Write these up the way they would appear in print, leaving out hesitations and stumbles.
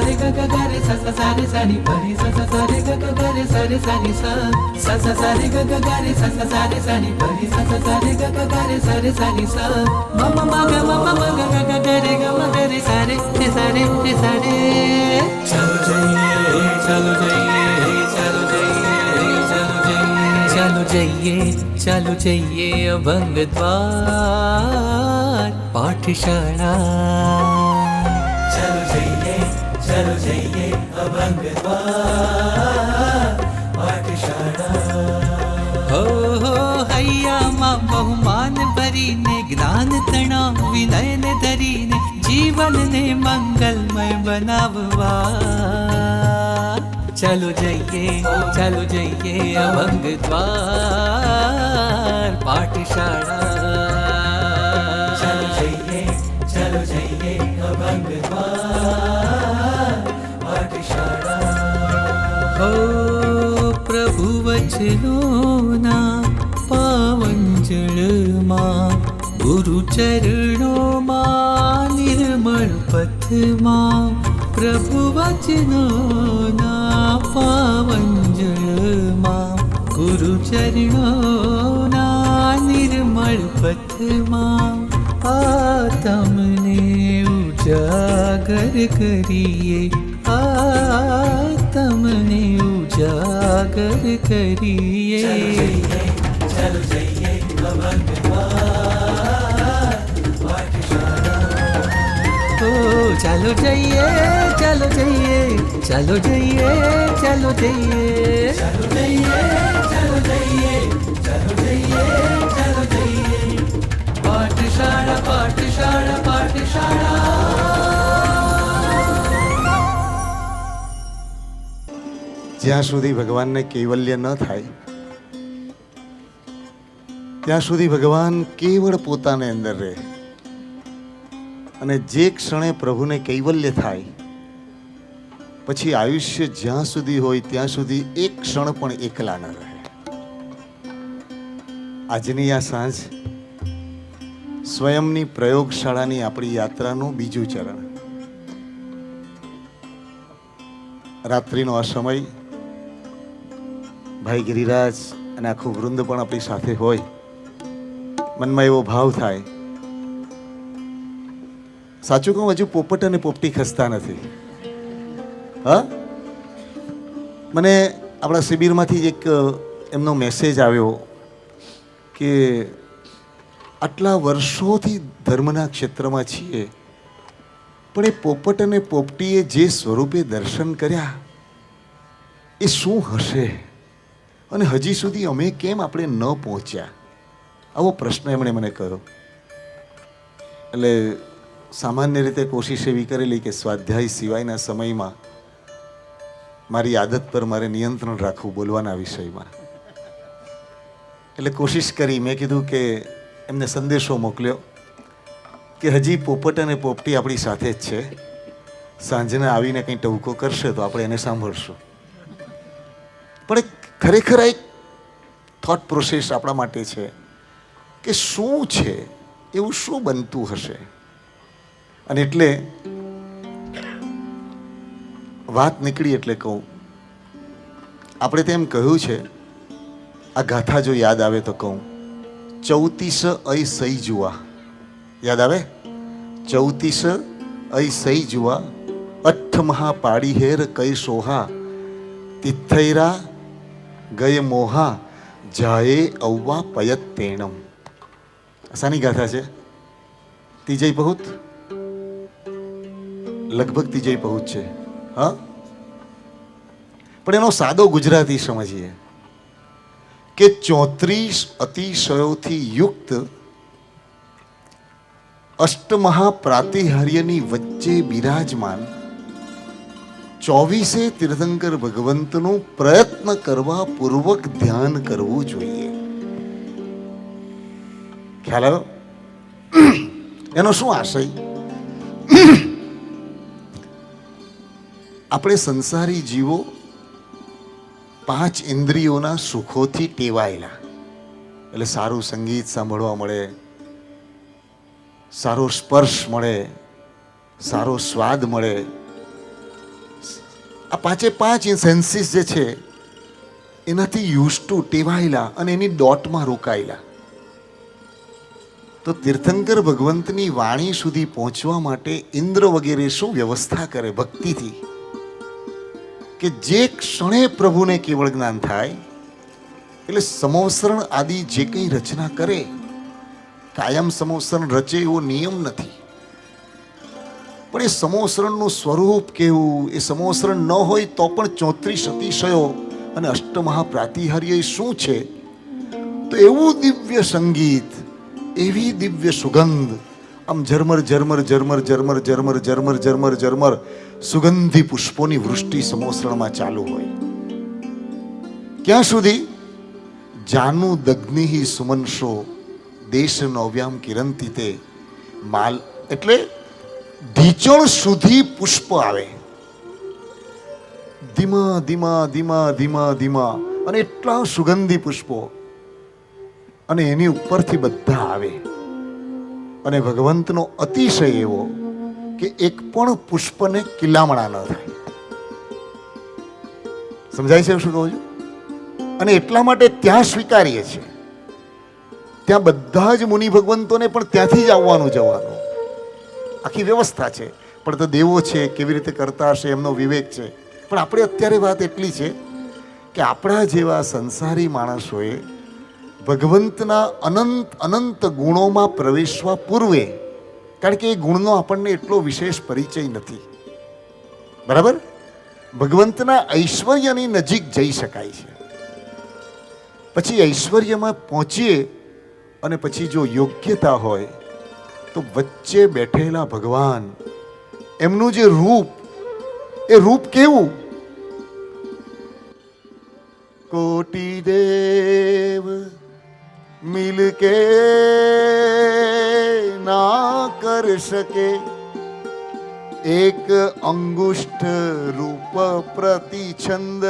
रे ग ग ग रे सा सा सा रे सा नि प रे सा सा सा रे ग ग ग रे सा रे सा नि सा सा सा सा रे ग ग ग रे सा सा सा रे सा नि प रे सा सा सा रे ग ग ग रे सा रे सा नि सा म म म ग म म म ग ग ग ग रे ग म ग रे सा रे सा रे सा रे। चलो जाइए चलो जाइए चलो जाइए चलो जाइए चलो जाइए अभंग द्वार पाठशाला। चलो जाइए अभंग द्वार पाठशाला। हो हૈयाમાં બહુમાન ભરીને જ્ઞાન તણાવ વિનયને ધરીને જીવનને મંગલમય બનાવવા ચાલો જઈએ અભંગ દ્વાર પાઠશાળા। ચાલો જઈએ અભંગ દ્વાર પાઠશાળા। હો પ્રભુ વચનોના પાવન જળમાં ગુરુ ચરણોમાં નિર્મળ પથમાં પ્રભુ વચનોના પાવન જળમાં ગુરુ ચરણોના નિર્મળ પથમાં આ તમને ઉજાગર કરીએ આ તમને ઉજાગર કરીએ। ચાલો જઈએ અભંગ દ્વાર પાઠશાળા। ઓ ચાલો જઈએ ચાલો જઈએ ચાલો જઈએ ચાલો જઈએ ચાલો જઈએ ચાલો જઈએ ચાલો જઈએ ચાલો જઈએ પાઠશાળા પાઠશાળા પાઠશાળા। જ્યાં સુધી ભગવાનને કૈવલ્ય ન થાય ત્યાં સુધી ભગવાન કેવળ પોતાને અંદર રહે અને જે ક્ષણે પ્રભુને કૈવલ્ય થાય પછી આયુષ્ય જ્યાં સુધી હોય ત્યાં સુધી એક ક્ષણ પણ એકલા ન રહે। આજની આ સાંજ સ્વયંની પ્રયોગશાળાની આપણી યાત્રાનું બીજું ચરણ। રાત્રિનો આ સમય ભાઈ ગિરિરાજ અને આખું વૃંદ પણ આપણી સાથે હોય મનમાં એવો ભાવ થાય સાચું કહું હજુ પોપટ અને પોપટી ખસતા નથી। હા મને આપણા શિબિરમાંથી એક એમનો મેસેજ આવ્યો કે આટલા વર્ષોથી ધર્મના ક્ષેત્રમાં છીએ પણ એ પોપટ અને પોપટીએ જે સ્વરૂપે દર્શન કર્યા એ શું હશે અને હજી સુધી અમે કેમ આપણે ન પહોંચ્યા આવો પ્રશ્ન એમણે મને કર્યો। એટલે સામાન્ય રીતે કોશિશ એવી કરેલી કે સ્વાધ્યાય સિવાયના સમયમાં મારી આદત પર મારે નિયંત્રણ રાખવું બોલવાના વિષયમાં। એટલે કોશિશ કરી મેં કીધું કે એમને સંદેશો મોકલ્યો કે હજી પોપટ અને પોપટી આપણી સાથે જ છે સાંજના આવીને કંઈ ટહુકો કરશે તો આપણે એને સાંભળશું પણ ખરેખર એક થોટ પ્રોસેસ આપણા માટે છે કે શું છે એવું શું બનતું હશે। અને એટલે વાત નીકળી એટલે કહું આપણે તેમ કહ્યું છે આ ગાથા જો યાદ આવે તો કહું 34 ऐ सही जुआ યાદ આવે 34 ऐ सही जुआ 8 મહા પાડી હેર કઈ સોહા તિથૈરા ગય મોહા જાયે અવ્વા પયત પેણમ। સાની ગાથા છે તીજય પહુત લગભગ તીજય પહુત છે હા પણ એનો સાદો ગુજરાતી સમજીએ કે 34 અતિશયોથી યુક્ત અષ્ટમહા પ્રાતિહાર્યની વચ્ચે બિરાજમાન 24 તીર્થંકર ભગવંતનું પ્રયત્ન કરવા પૂર્વક ધ્યાન કરવું જોઈએ। ખ્યાલ આવ્યો એનો શું આશય આપણે સંસારી જીવો 5 ઇન્દ્રિયોના સુખોથી ટેવાયેલા એટલે સારું સંગીત સાંભળવા મળે સારો સ્પર્શ મળે સારો સ્વાદ મળે આ પાંચે પાંચ સેન્સીસ જે છે એનાથી યુઝ ટુ ટેવાયેલા અને એની ડોટમાં રોકાયેલા. તો તીર્થંકર ભગવંતની વાણી સુધી પહોંચવા માટે ઇન્દ્ર વગેરે શું વ્યવસ્થા કરે ભક્તિથી, કે જે ક્ષણે પ્રભુને કેવળ જ્ઞાન થાય એટલે સમવસરણ આદિ જે કંઈ રચના કરે, કાયમ સમવસરણ રચે એવો નિયમ નથી, પણ એ સમવસરણનું સ્વરૂપ કેવું, એ સમવસરણ ન હોય તો પણ 34 અતિશયો અને અષ્ટમહાપ્રાતિહાર્ય શું છે, તો એવું દિવ્ય સંગીત, એવી દિવ્ય સુગંધ, આમ ઝરમર ઝરમર ઝરમર ઝરમર ઝરમર ઝરમર ઝરમર ઝરમર સુગંધી પુષ્પોની વૃષ્ટિ સમવસરણમાં ચાલુ હોય. ક્યાં સુધી? જાનુ દગ્નિ સુમનશો દેશ નવ્યામ કિરંતી તે માલ, એટલે ઢીચણ સુધી પુષ્પ આવે, ધીમા ધીમા ધીમા ધીમા ધીમા, અને એટલા સુગંધી પુષ્પો, અને એની ઉપરથી બધા આવે. અને ભગવંતનો અતિશય એવો કે એક પણ પુષ્પને કિલામણા ન થાય. સમજાય છે શું કહું છું? અને એટલા માટે ત્યાં સ્વીકારીએ છીએ, ત્યાં બધા જ મુનિ ભગવંતોને પણ ત્યાંથી જ આવવાનું જવાનું, આખી વ્યવસ્થા છે. પણ તો દેવો છે, કેવી રીતે કરતા હશે એમનો વિવેક છે. પણ આપણે અત્યારે વાત એટલી છે કે આપણા જેવા સંસારી માણસોએ ભગવંતના અનંત અનંત ગુણોમાં પ્રવેશવા પૂર્વે, કારણ કે એ ગુણનો આપણને એટલો વિશેષ પરિચય નથી, બરાબર, ભગવંતના ઐશ્વર્યની નજીક જઈ શકાય છે. પછી ઐશ્વર્યમાં પહોંચીએ અને પછી જો યોગ્યતા હોય તો વચ્ચે બેઠેલા ભગવાન, એમનું જે રૂપ, એ રૂપ કેવું? કોટી દેવ મિલકે ના કર શકે, એક અંગુષ્ઠ રૂપ પ્રતિછંદ,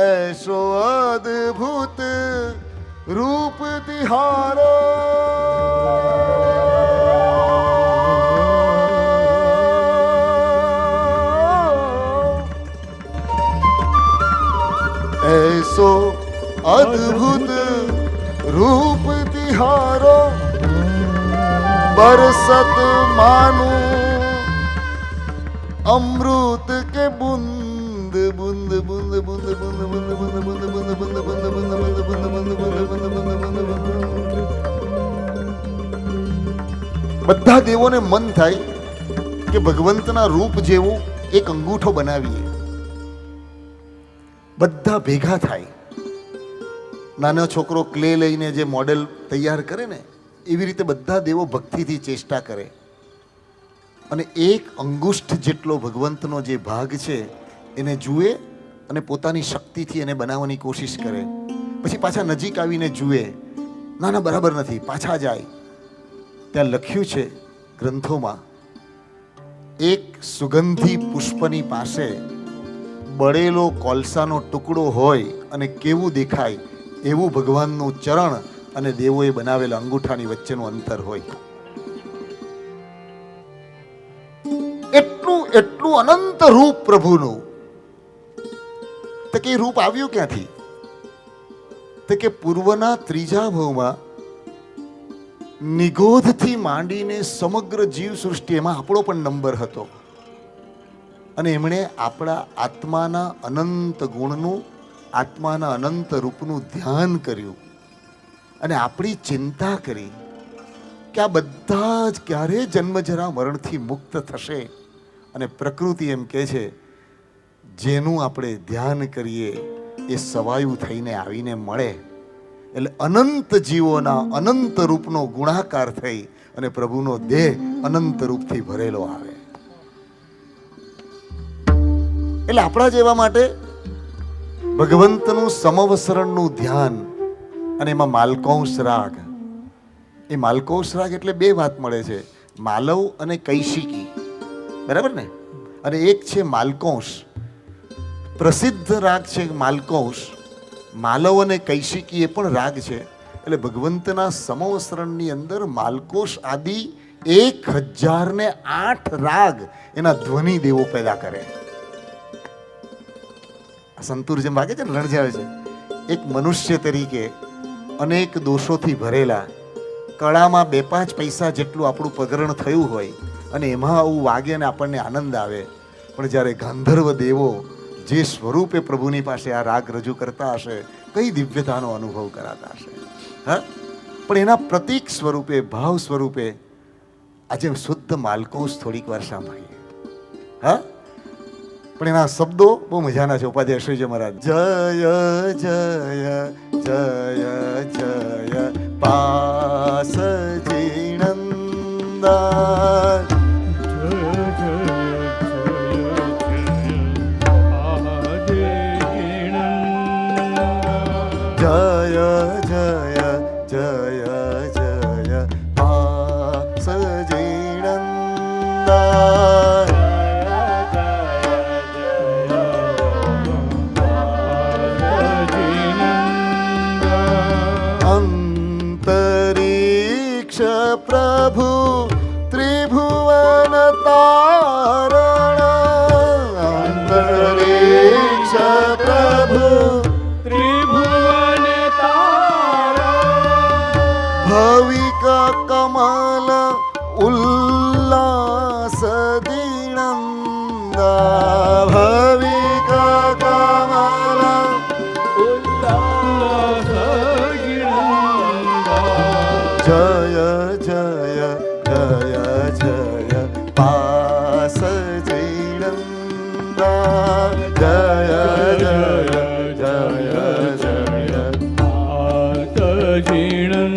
ऐसो अद्भुत रूप तिहारो, ऐसो अद्भुत रूप तिहारो, बरसत मानो अमृत के बूंद बूंद बूंद बूंद बूंद बूंद बूंद बूंद बूंद बूंद बूंद बूंद बूंद बूंद बूंद. બધા દેવોને મન થાય કે ભગવંતના રૂપ જેવું એક અંગૂઠો બનાવીએ. બધા ભેગા થાય. નાનો છોકરો ક્લે લઈને જે મોડેલ તૈયાર કરે ને, એવી રીતે બધા દેવો ભક્તિથી ચેષ્ટા કરે અને એક અંગુષ્ઠ જેટલો ભગવંતનો જે ભાગ છે એને જુએ અને પોતાની શક્તિથી એને બનાવવાની કોશિશ કરે. પછી પાછા નજીક આવીને જુએ, ના ના બરાબર નથી, પાછા જાય. ત્યાં લખ્યું છે ગ્રંથોમાં, એક સુગંધી પુષ્પની પાસે બળેલો કોલસાનો ટુકડો હોય અને કેવું દેખાય એવું ભગવાનનું ચરણ અને દેવોએ બનાવેલા અંગૂઠાની વચ્ચેનું અંતર હોય. એટલું એટલું અનંત રૂપ પ્રભુનું. તો કે રૂપ આવ્યું ક્યાંથી? તો કે પૂર્વના ત્રીજા ભાવમાં નિગોધથી માંડીને સમગ્ર જીવ સૃષ્ટિ, એમાં આપણો પણ નંબર હતો, અને એમણે આપણા આત્માના અનંત ગુણનું, આત્માના અનંત રૂપનું ધ્યાન કર્યું અને આપણી ચિંતા કરી કે આ બધા જ ક્યારે જન્મજરા મરણથી મુક્ત થશે. અને પ્રકૃતિ એમ કહે છે, જેનું આપણે ધ્યાન કરીએ એ સવાયું થઈને આવીને મળે. એટલે અનંત જીવોના અનંત રૂપનો ગુણાકાર થઈ અને પ્રભુનો દેહ અનંત રૂપથી ભરેલો આવે. એટલે આપણા જેવા માટે ભગવંતનું સમવસરણનું ધ્યાન, અને એમાં માલકૌંસ રાગ. એ માલકૌંસ રાગ એટલે બે વાત મળે છે, માલવ અને કૈશિકી, બરાબર ને? અને એક છે માલકૌંસ, પ્રસિદ્ધ રાગ છે માલકૌંસ. માલવ અને કૈશિકી એ પણ રાગ છે. એટલે ભગવંતના સમવસરણની અંદર માલકોશ આદિ 1008 રાગ એના ધ્વનિ દેવો પેદા કરે. આ સંતૂર જેમ વાગે છે ને, રણજાવે છે. એક મનુષ્ય તરીકે અનેક દોષોથી ભરેલા, કળામાં 2-5 પૈસા જેટલું આપણું પગરણ થયું હોય અને એમાં આવું વાગે અને આપણને આનંદ આવે. પણ જ્યારે ગાંધર્વ દેવો જે સ્વરૂપે પ્રભુની પાસે આ રાગ રજૂ કરતા હશે, કઈ દિવ્યતાનો અનુભવ કરાતા હશે. હા, પણ એના પ્રતીક સ્વરૂપે, ભાવ સ્વરૂપે આજે શુદ્ધ માલકોસ થોડીક વાર સાંભળીએ. હા, પણ એના શબ્દો બહુ મજાના છે. ઉપાધ્યાય શ્રીજી મહારાજ, જય જય જય જય પાસ જીણંદા, જય જય જય જય પાસ જીણંદા, અંતરિક્ષ પ્રભુ ત્રિભુવન તારણ, અંતરિક્ષ પ્રભુ ભવિક કમલ ઉલ્લાસ દીણંદા, ભવિક કમલ ઉલ્લાસ દીણંદા, જય જય જય જય પાસ જીણંદા, જય જય જય જય પાસ જીણંદા.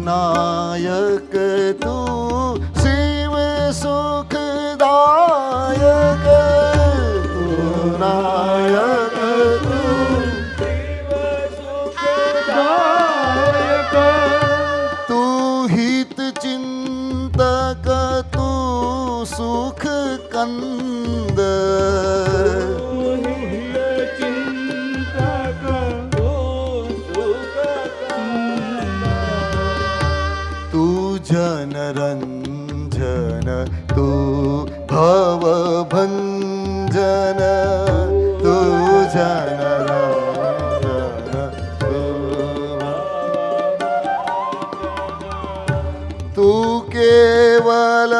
नायक तू शिव सुखदायक, तू नायक तू शिव सुखदायक, तू हित चिंतक तू सुख कंद, जन रंजन तू भव भंजन, तू जन रंजन तू केवल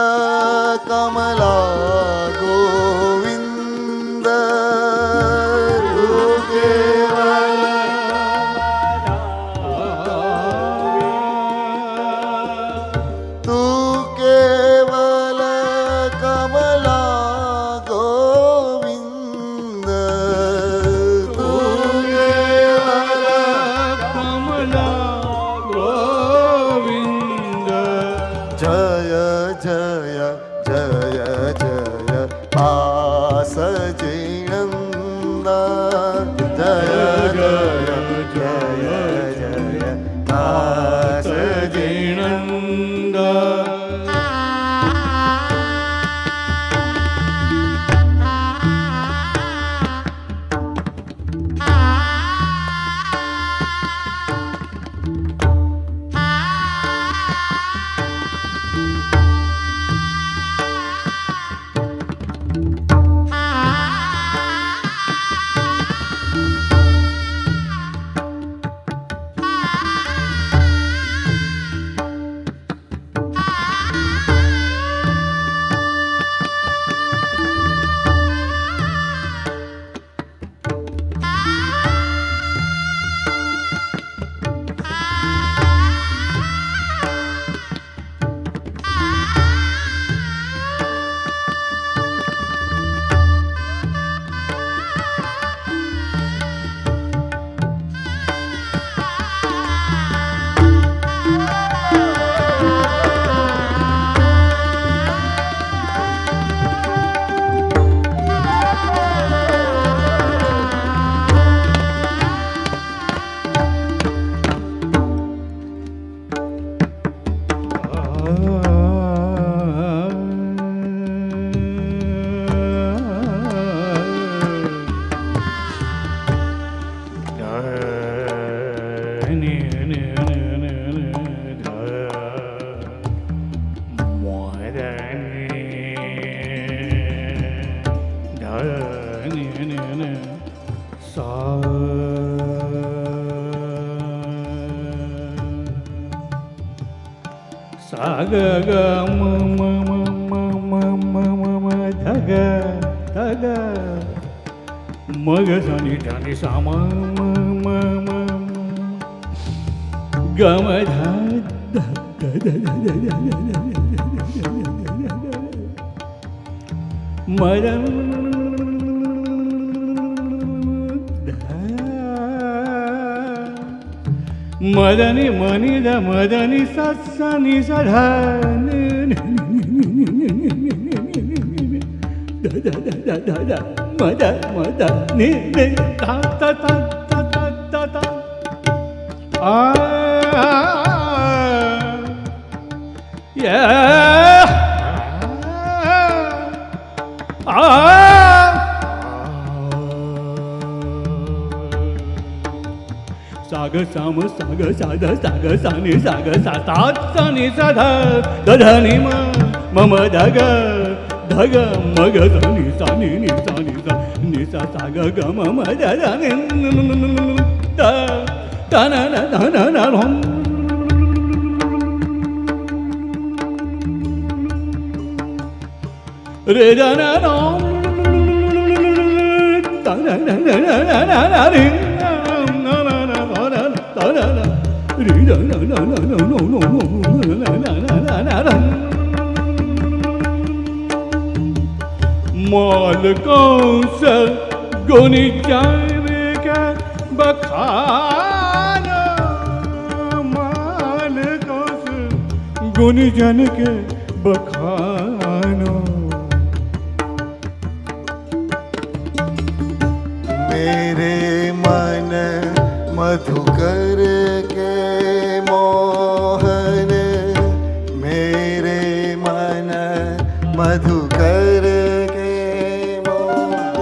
कमला गोविंद, तू केवल जय जय जय जय पास जीणंदा, जय जय जय जय पास जीणंदा. સા ગ ગ મ મ મ મ મ મ મ ધ ગ ધ ગ મ ગ સા ની ધા ની સા મ મ મ ગ મ ધા ધ ધ ધ ધ મદન મદની મની દ મદની સની સધન મદ મદ નિ નિ તા તા તા તા તા તા આ યા સાગ સામ સાગ સાધ સાગ સાની સાગ સા સાની સધ દધની મમ ધગ ધગ મગ સની સાની ની સાની સા ની સા સાગ ગ મમ ધની ત તન ધન હમ રે ધન રામ તન રી माल कौश गुनी जाने का बखान माल कौश गुनी जन के बखानो मेरे मन मधुकर के मोहन मेरे मन मधुकर के मोहन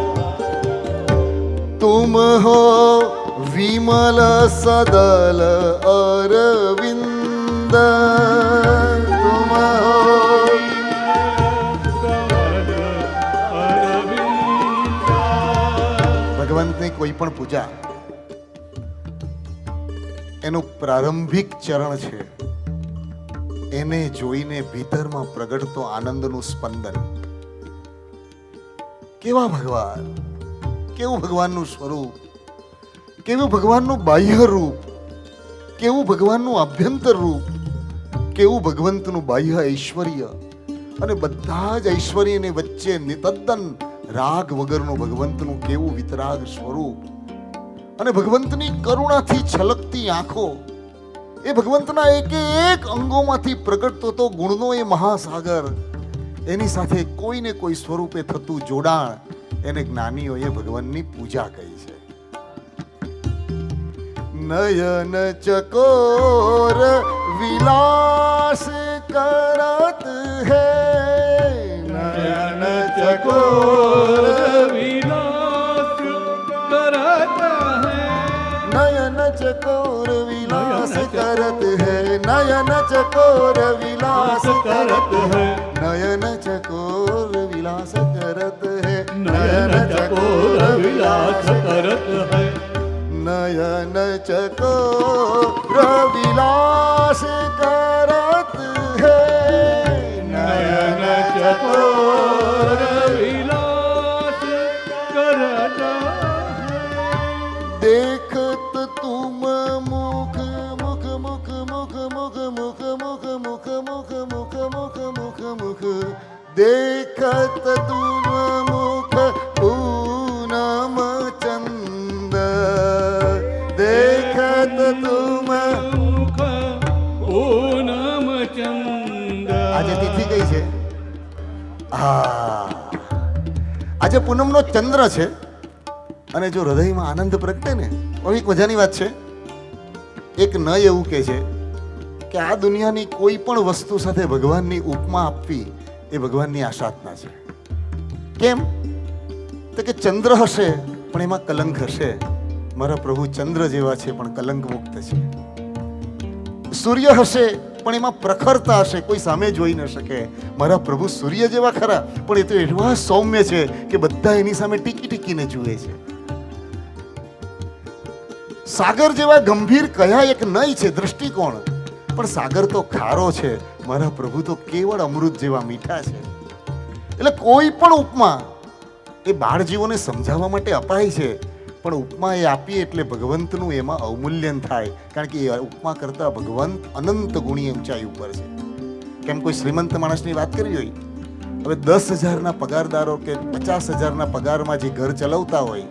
तुम हो विमल सदल अरविंद तुम हो ભગવંતની કોઈ પણ પૂજા એનું પ્રારંભિક ચરણ છે એને જોઈને ભીતરમાં પ્રગટતો આનંદનું સ્પંદન કેવા ભગવાન કેવું ભગવાનનું સ્વરૂપ કેવું ભગવાનનું બાહ્ય રૂપ કેવું ભગવાનનું આભ્યંતર રૂપ કેવું ભગવંતનું બાહ્ય ઐશ્વર્ય અને બધા જ ઐશ્વર્યની વચ્ચે તદ્દન રાગ વગરનું ભગવંતનું કેવું વિતરાગ સ્વરૂપ અને ભગવંતની કરુણાથી છલકતી આંખો એ ભગવંતના એક એક અંગોમાંથી પ્રગટતો તો ગુણનો એ મહાસાગર એની સાથે કોઈને કોઈ સ્વરૂપે થતું જોડાણ એને જ્ઞાનીઓએ ભગવાનની પૂજા કહી છે નયન ચકોર વિલાસ કરત હૈ નયન ચકોર વિલાસ કરત नयन चकोर विलास करत है नयन चकोर विलास करत है नयन चकोर विलास करत है नयन चकोर विलास करत है नयन चकोर विलास करत है नयन चकोर विलास करत देखत तुम मुख मुख मुख मुख मुख मुख मुख मुख मुख मुख मुख मुख मुख देखत तुम मुख पूनम चंद देखत तुम मुख पूनम चंद આજે તિથિ કઈ છે આજે પૂનમનો ચંદ્ર છે અને જો હૃદયમાં આનંદ પ્રગટે ને એક મજાની વાત છે એક નય એવું કહે છે કે આ દુનિયાની કોઈ પણ વસ્તુ સાથે ભગવાનની ઉપમા આપવી એ ભગવાનની આશાતના છે કેમ તો કે ચંદ્ર હશે પણ એમાં કલંક હશે મારા પ્રભુ ચંદ્ર જેવા છે પણ કલંક મુક્ત છે સૂર્ય હશે પણ એમાં પ્રખરતા હશે કોઈ સામે જોઈ ન શકે મારા પ્રભુ સૂર્ય જેવા ખરા પણ એ તો એવા સૌમ્ય છે કે બધા એની સામે ટીકી ટીકીને જુએ છે સાગર જેવા ગંભીર કયા એક નય છે દ્રષ્ટિકોણ પણ સાગર તો ખારો છે મારા પ્રભુ તો કેવળ અમૃત જેવા મીઠા છે. એટલે કોઈ પણ ઉપમા એ બાળજીવોને સમજાવવા માટે અપાય છે, પણ ઉપમા એ આપીએ એટલે ભગવંતનું એમાં અવમૂલ્યન થાય, કારણ કે એ ઉપમા કરતા ભગવંત અનંત ગુણી ઊંચાઈ ઉપર છે. કેમ કોઈ શ્રીમંત માણસની વાત કરી હોય, હવે 10,000ના પગારદારો કે 50,000ના પગારમાં જે ઘર ચલાવતા હોય,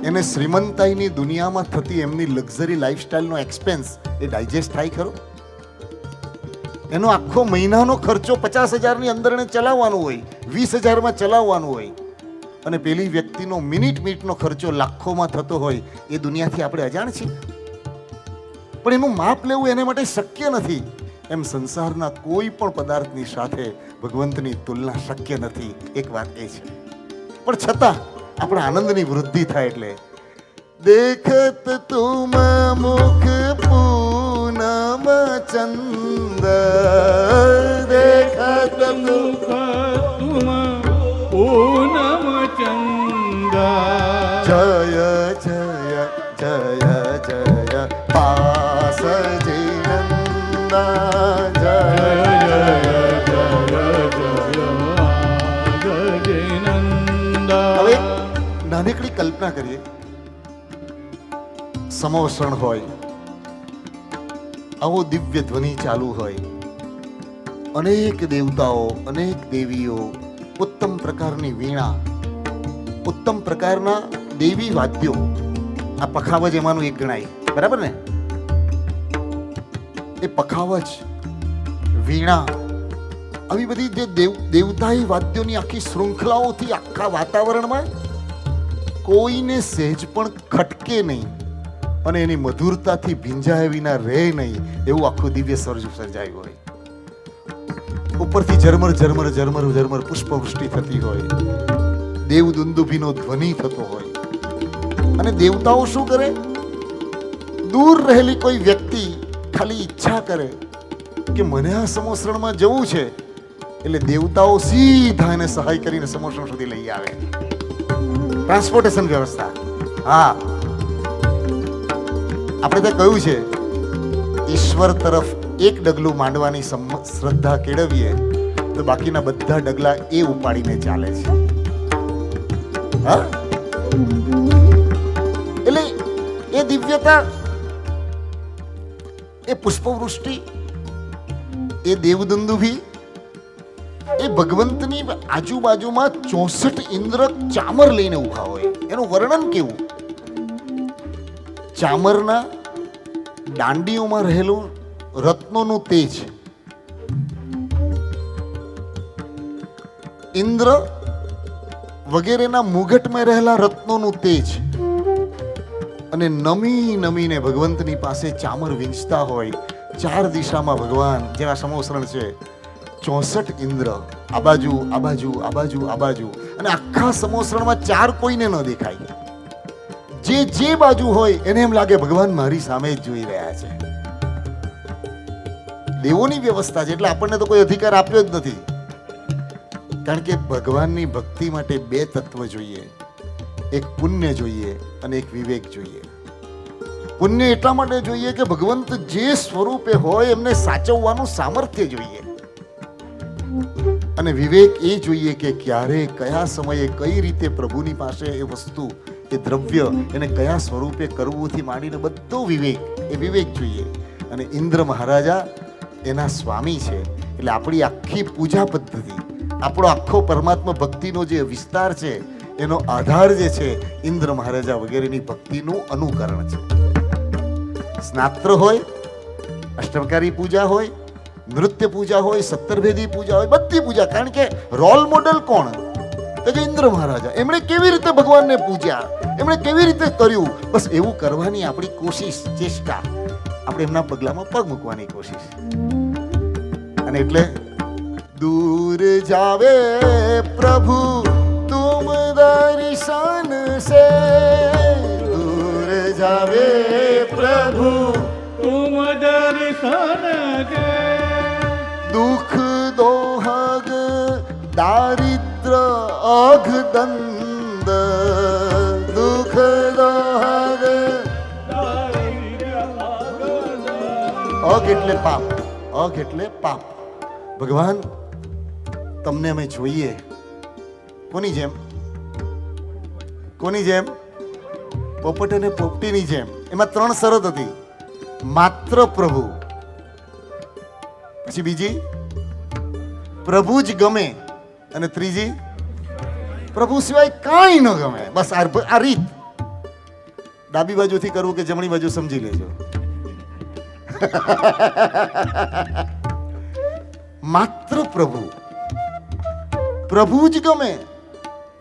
એને શ્રીમંતાઈની દુનિયામાં થતી એમની લક્ઝરી લાઈફસ્ટાઈલનો એક્સપેન્સ એ ડાયજેસ્ટ થાય ખરો? એનો આખો મહિનાનો ખર્ચો 50,000ની અંદર એને ચલાવવાનો હોય, 20,000માં ચલાવવાનું હોય, અને પેલી વ્યક્તિનો મિનિટનો ખર્ચો લાખોમાં થતો હોય, એ દુનિયાથી આપણે અજાણ છીએ. પણ એનું માપ લેવું એને માટે શક્ય નથી. એમ સંસારના કોઈ પણ પદાર્થની સાથે ભગવંતની તુલના શક્ય નથી. એક વાત એ છે, પણ છતાં આપણા આનંદની વૃદ્ધિ થાય એટલે દેખત તુમ મુખ પૂનમ ચંદ, દેખત મુખ તુમ પૂનમ ચંદા, જય જય જય જય પાસ જીનંદા, જય જય હવે નાનકડી કલ્પના કરીએ, સમોસણ હોય, આવો દિવ્ય ધ્વનિ ચાલુ હોય, અનેક દેવતાઓ અનેક દેવીઓ, ઉત્તમ પ્રકારની વીણા, ઉત્તમ પ્રકારના દેવી વાદ્યો, આ પખાવજ એમાંનું એક ગણાય, બરાબર ને? એ પખાવજ, વીણા, આવી બધી જે દેવતાઈ વાદ્યોની આખી શૃંખલાઓથી આખા વાતાવરણમાં કોઈને સહેજ પણ ખટકે નહીં અને એની મધુરતાથી ભીંજાય વિના રહે નહીં, એવું આખું દિવ્ય સર્જાયું હોય. ઉપરથી ઝરમર ઝરમર ઝરમર ઝરમર પુષ્પવૃષ્ટિ થતી હોય, દેવદુંદુભીનો ધ્વનિ થતો હોય, અને દેવતાઓ શું કરે? દૂર રહેલી કોઈ વ્યક્તિ ખાલી ઈચ્છા કરે કે મને આ સમોસરણમાં જવું છે, એટલે દેવતાઓ સીધા એને સહાય કરીને સમોસણ સુધી લઈ આવે. ટ્રાન્સપોર્ટેશન વ્યવસ્થા. હા, આપણે ત્યાં કહ્યું છે, ઈશ્વર તરફ એક ડગલું માંડવાની શ્રદ્ધા કેળવીએ તો બાકીના બધા ડગલા એ ઉપાડીને ચાલે છે. હા, એટલે એ દિવ્યતા, એ પુષ્પવૃષ્ટિ, એ દેવદુંદુભી, એ ભગવંતની આજુબાજુમાં 64 ઇન્દ્ર ચામર લઈને ઉભા હોય. એનું વર્ણન કેવું? ચામરના દાંડીઓમાં રહેલું રત્નોનું તેજ, ઇન્દ્ર વગેરેના મુગટમાં રહેલા રત્નોનું તેજ, અને નમીને ભગવંતની પાસે ચામર વીંચતા હોય. 4 દિશામાં ભગવાન જેવા સમોસરણ છે, 64 ઇન્દ્ર, આ બાજુ આ બાજુ આ બાજુ આ બાજુ, અને આખા સમોસરણમાં 4 કોઈને ન દેખાય. જે બાજુ હોય એને એમ લાગે ભગવાન મારી સામે જ જોઈ રહ્યા છે. દેવોની વ્યવસ્થા છે, એટલે આપણને તો કોઈ અધિકાર આપ્યો જ નથી. કારણ કે ભગવાનની ભક્તિ માટે 2 તત્વ જોઈએ, એક પુણ્ય જોઈએ અને એક વિવેક જોઈએ. પુણ્ય એટલા માટે જોઈએ કે ભગવંત જે સ્વરૂપે હોય એમને સાચવવાનું સામર્થ્ય જોઈએ, અને વિવેક એ જોઈએ કે ક્યારે કયા સમયે કઈ રીતે પ્રભુની પાસે એ વસ્તુ, એ દ્રવ્ય એને કયા સ્વરૂપે કરવુંથી માંડીને બધો વિવેક, એ વિવેક જોઈએ. અને ઇન્દ્ર મહારાજા એના સ્વામી છે, એટલે આપણી આખી પૂજા પદ્ધતિ, આપણો આખો પરમાત્મા ભક્તિનો જે વિસ્તાર છે એનો આધાર જે છે ઇન્દ્ર મહારાજા વગેરેની ભક્તિનું અનુકરણ છે. સ્નાત્ર હોય, અષ્ટમકારી પૂજા હોય, નૃત્ય પૂજા હોય, સત્તરભેદી પૂજા હોય, બધી પૂજા. કારણ કે રોલ મોડેલ કોણ? તો કે ઇન્દ્ર મહારાજા. એમણે કેવી રીતે ભગવાનને પૂજ્યા, એમણે કેવી રીતે કર્યું, બસ એવું કરવાની આપણી કોશિશ, ચેષ્ટા, આપણે એમના પગલામાં પગ મૂકવાની કોશિશ. અને એટલે दूर जावे प्रभु तुम दर्शन से, दूर जावे प्रभु तुम दर्शन के, दुख दोहग दारिद्र अघ दंद, दुख दोहग અઘ એટલે પાપ, અઘ એટલે પાપ. ભગવાન તમને અમે જોઈએ કોની જેમ? કોની જેમ? પોપટ અને પોપટીની જેમ. એમાં 3 શરત હતી. માત્ર પ્રભુ, પછી બીજી પ્રભુ જ ગમે, અને ત્રીજી પ્રભુ સિવાય કાંઈ ન ગમે. બસ આ રીત ડાબી બાજુથી કરવું કે જમણી બાજુ સમજી લેજો. માત્ર પ્રભુ, પ્રભુ જ ગમે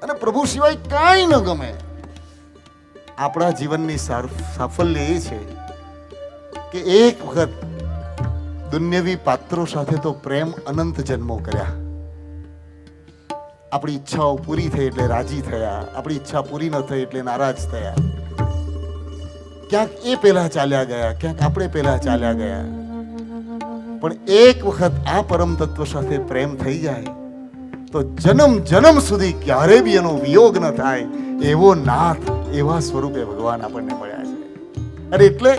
અને પ્રભુ સિવાય કાંઈ ન ગમે. આપણા જીવનની સાફલ્ય એ છે કે એક વખત દુન્યવી પાત્રો સાથે તો પ્રેમ અનંત જન્મો કર્યા. આપણી ઈચ્છાઓ પૂરી થઈ એટલે રાજી થયા, આપણી ઈચ્છા પૂરી ન થઈ એટલે નારાજ થયા. ક્યાંક એ પહેલા ચાલ્યા ગયા, ક્યાંક આપણે પહેલા ચાલ્યા ગયા. પણ એક વખત આ પરમ તત્વ સાથે પ્રેમ થઈ જાય તો જન્મ જન્મ સુધી ક્યારે બી એનો વિયોગ ન થાય એવો નાથ, એવા સ્વરૂપે ભગવાન આપણને મળ્યા છે. અરે એટલે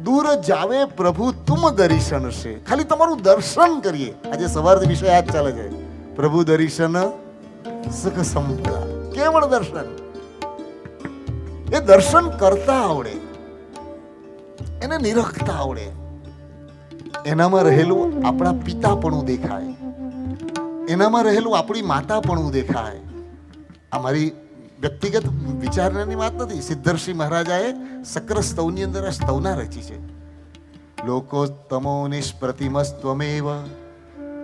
દૂર જાવે પ્રભુ તુમ દર્શન છે. ખાલી તમારું દર્શન કરીએ. આજે સવારથી વિષય આ જ ચાલે છે. પ્રભુ દર્શન સુખ સંપદા. કેવળ દર્શન. એ દર્શન કરતા આવડે, એને નિરખતા આવડે, એનામાં રહેલું આપણા પિતાપણું દેખાય, એનામાં રહેલું આપણી માતાપણું દેખાય. આ મારી વ્યક્તિગત વિચારણાની વાત નથી. સિદ્ધર્ષિ મહારાજાએ સક્ર સ્તવની અંદર આ સ્તવના રચી છે. લોકોત્તમો નિષ્પ્રતિમસ્ત્વમેવ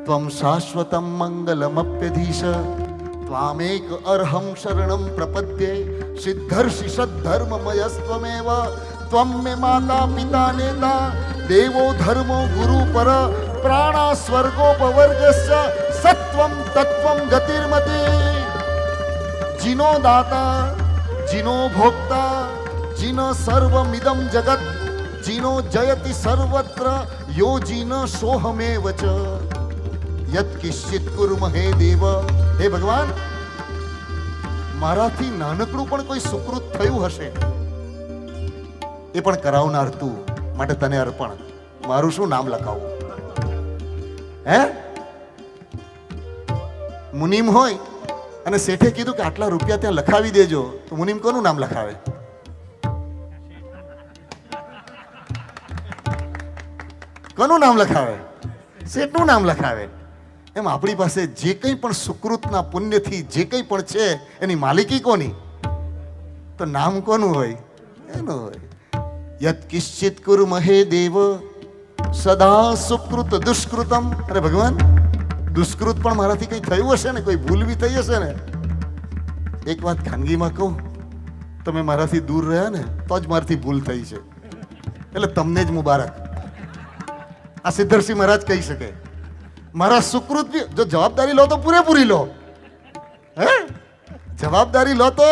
ત્વમ શાશ્વતમ મંગલમપ્યધીશ ત્વામેક અર્હં શરણં પ્રપદ્યે સિદ્ધર્ષિ સદ્ધર્મમયસ્ત્વમેવ ત્વમ મે માતા પિતા નેતા દેવો ધર્મો ગુરુ પર પ્રાણા સ્વર્ગોપવર્ગસ્ય સત્વમ તત્વમ ગતિર્મતિ. જીનો દાતા, જીનો ભોક્તા, જીનો સર્વમિદમ જગત, જીનો જયતિ સર્વત્ર, યો જીન સોહમેવ ચ યત કિશ્ચિત કુર્મહે દેવ. હે ભગવાન, મારાથી નાનકડું પણ કોઈ સુકૃત થયું હશે એ પણ કરાવનાર તું, માટે તને અર્પણ. મારું શું નામ લખાવું? હે? મુનિમ હોય અને શેઠે કીધું કે આટલા રૂપિયા ત્યાં લખાવી દેજો, તો મુનિમ કોનું નામ લખાવે? કોનું નામ લખાવે? શેઠનું નામ લખાવે. એમ આપણી પાસે જે કંઈ પણ સુકૃતના પુણ્યથી જે કંઈ પણ છે એની માલિકી કોની? તો નામ કોનું હોય? એનું હોય. યત કિશ્ચિત કુર્મહે દેવ સદા સુકૃત દુષ્કૃતમ. અરે ભગવાન, દુષ્કૃત પણ મારાથી કંઈ થયું હશે ને, કોઈ ભૂલ બી થઈ હશે ને. એક વાત ખાનગીમાં કહું, તમે મારાથી દૂર રહ્યા ને તો જ મારાથી ભૂલ થઈ છે, એટલે તમને જ મુબારક. આ સિદ્ધર્ષિ મહારાજ કહી શકે. મારા સુકૃત બી જો જવાબદારી લો તો પૂરેપૂરી લો. હે? જવાબદારી લો તો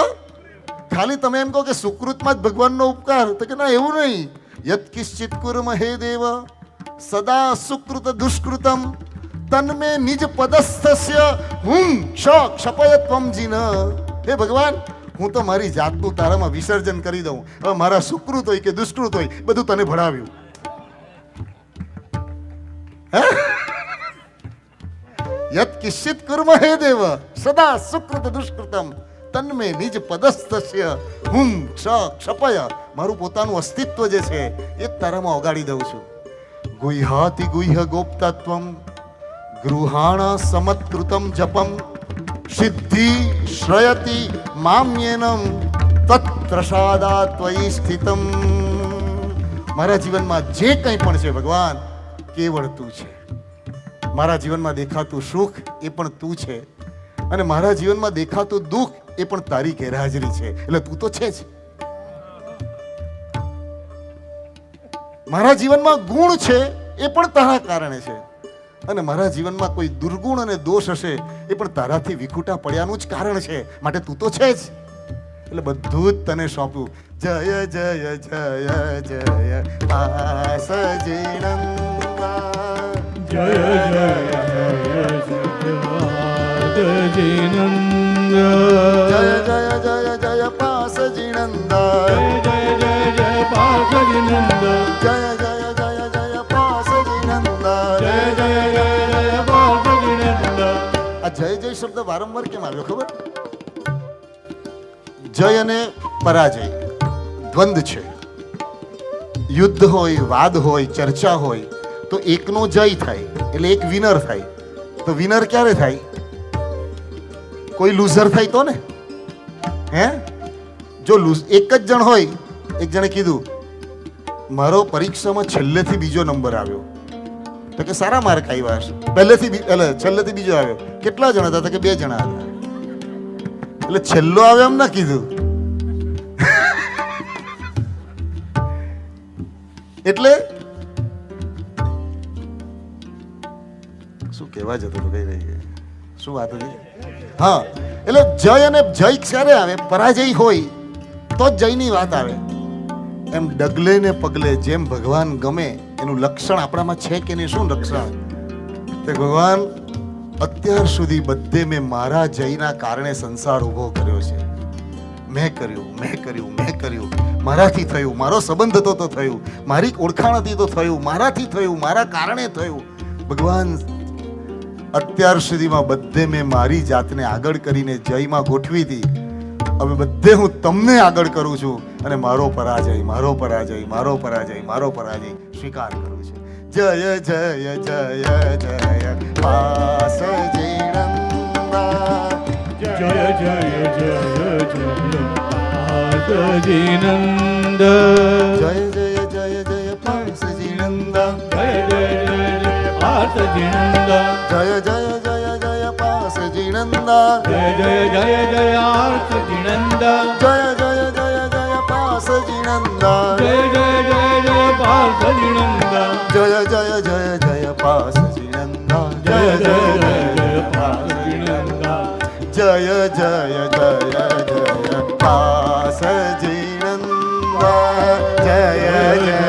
ખાલી તમે એમ કહો કે સુકૃતમાં જ ભગવાનનો ઉપકાર, તો કે ના, એવું નહીં. યત કિશ્ચિત કુર્મહે દેવ સદા સુકૃત દુષ્કૃતમ તન્મે નિજ પદસ્થસ્ય હુમ ક્ષપયત્વમ જીન. હે ભગવાન, હું તો મારી જાતનું તારામાં વિસર્જન કરી દઉં. હવે મારા સુકૃત હોય કે દુષ્કૃત હોય, બધું તને ભણાવ્યું. યત કિશ્ચિત કુર્મહે દેવ સદા સુકૃત દુષ્કૃતમ તન્મે નિજ પદસ્થસ્ય હુમ ક્ષપય. મારું પોતાનું અસ્તિત્વ જે છે એ તારામાં ઓગાળી દઉં છું. ગુહ્યાતિ ગુહ્ય ગોપ્તત્વમ ગૃહાણા સમત્કૃતમ જપમ સિદ્ધિ શ્રયતિ મામ્યેનમ તત્પ્રસાદા ત્વયી સ્થિતમ. મારા જીવનમાં જે કંઈ પણ છે ભગવાન, કેવળ તું છે. મારા જીવનમાં દેખાતું સુખ એ પણ તું છે, અને મારા જીવનમાં દેખાતું દુઃખ એ પણ તારી ગેરહાજરી છે. એટલે તું તો છે જ. મારા જીવનમાં ગુણ છે એ પણ તારા કારણે છે, અને મારા જીવનમાં કોઈ દુર્ગુણ અને દોષ હશે એ પણ તારાથી વિખૂટા પડ્યાનું જ કારણ છે. માટે તું તો છે જ. એટલે બધું જ તને સોંપ્યું. જય જય જય જય પાસજીણંગા. જય જય જય સત્યવાદજીનંદ. જય જય જય જય પાસજીણંદા. જય જય જય પાસજીનંદ. જય જય જય જય પાસજીણંદા. જય જય જય શબ્દ વારંવાર કેમ આવ્યો ખબર? જય અને પરાજય દ્વંદ છે. યુદ્ધ હોય, વાદ હોય, ચર્ચા હોય તો એકનો જય થાય એટલે એક વિનર થાય. તો વિનર ક્યારે થાય? કોઈ લૂઝર થાય તો ને. હે, જો એક જ જણ હોય, એક જણે કીધું મારો પરીક્ષામાં છેલ્લેથી બીજો નંબર આવ્યો, તો કે સારા માર્ક આવ્યા હશે. છેલ્લેથી બીજો આવ્યો. કેટલા જણા હતા? તો કે 2 જણા હતા. એટલે છેલ્લો આવ્યો એમ ના કીધું. એટલે શું કહેવા જતો તો કઈ રહી ગઈ, શું વાત હતી? હા, એટલે જય અને જય ક્યારે આવે? પરાજય હોય તો જ જયની વાત આવે. એમ ડગલે ને પગલે જેમ ભગવાન ગમે એનું લક્ષણ આપણામાં છે કે નહીં? શું લક્ષણ? તે ભગવાન અત્યાર સુધી બધે મેં મારા જયના કારણે સંસાર ઊભો કર્યો છે. મેં કર્યું, મારાથી થયું, મારો સંબંધ હતો તો થયું, મારી ઓળખાણ હતી તો થયું, મારાથી થયું, મારા કારણે થયું. ભગવાન અત્યાર સુધીમાં બધે મેં મારી જાતને આગળ કરીને જયમાં ગોઠવી હતી. હવે બધે હું તમને આગળ કરું છું અને મારો પરાજય સ્વીકાર કરું છું. જય જય જય જય પાસ જીણંદા. જય જય જય જય પાસજીનંદ. જય જય જય જય પાસ જીણંદા. જય જય જય જય પાસજીનંદ. જય જય જય જય પાસ જીણંદા. જય જય જય જય આર્તજીનંદ. જય જય જય જય પાસ જીણંદા. જય જય જય જય પાસજીનંદ. જય જય જય જય પાસ જીણંદા. જય જય જય જય પાસજીનંદ. જય જય જય જય પાસ જીણંદા. જય જય જય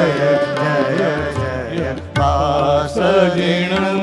જય પાસ જીણંદા.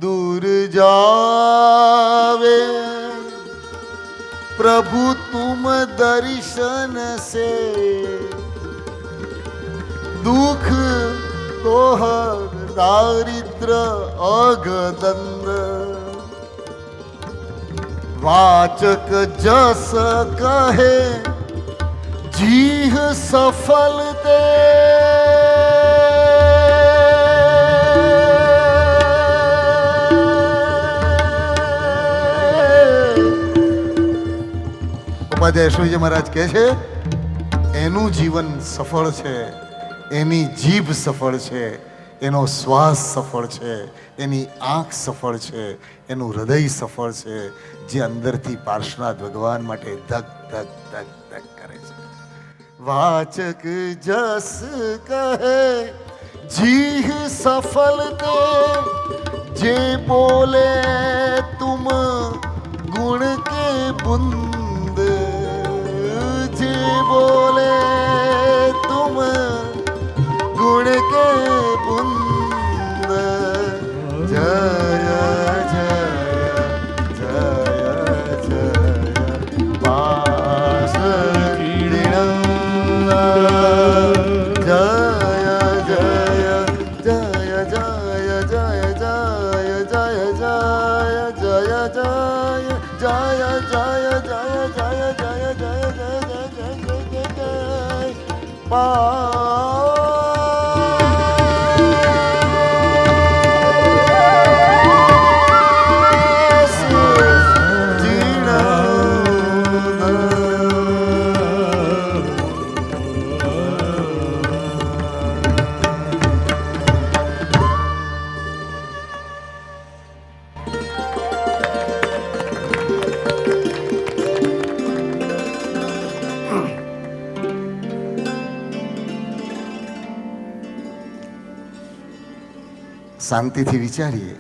દૂર जावे प्रभु तुम दर्शन से, दुख तोह दारिद्र अगदंद, वाचक जस कहे जीह सफल दे। ઉપાધ્યાય શ્રીજી મહારાજ કહે છે એનું જીવન સફળ છે, એની જીભ સફળ છે, એનો શ્વાસ સફળ છે, એની આંખ સફળ છે, એનું હૃદય સફળ છે, જે અંદરથી પાર્શ્વનાથ ભગવાન માટે ધક ધક ધક ધક કરે છે. વાચક જસ કહે જીહ સફલ દે, જે બોલે તુમ ગુણ કે બુંદ, જે બોલે તુમ गुण के बुंद. जय जय जय जय पास दीनंद. जय जय जय जय जय जय जय जय जय जय जय जय जय जय શાંતિથી વિચારીએ.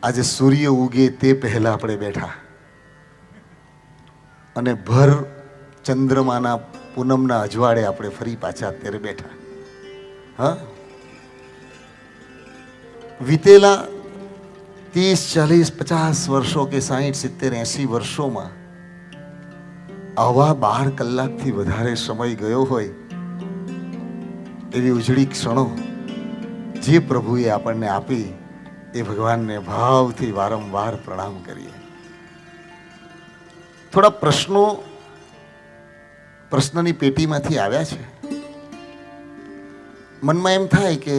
આજે સૂર્ય ઉગે તે પહેલા આપણે બેઠા અને ભર ચંદ્રમાના પૂનમના અજવાળે આપણે ફરી પાછા અત્યારે બેઠા. હા, વીતેલા 30, 40, 50 વર્ષો કે 60, 70, 80 વર્ષોમાં આવા 12 કલાકથી વધારે સમય ગયો હોય એવી ઉજળી ક્ષણો જે પ્રભુએ આપણને આપી એ ભગવાનને ભાવથી વારંવાર પ્રણામ કરીએ. થોડા પ્રશ્નો પ્રશ્નની પેટીમાંથી આવ્યા છે. મનમાં એમ થાય કે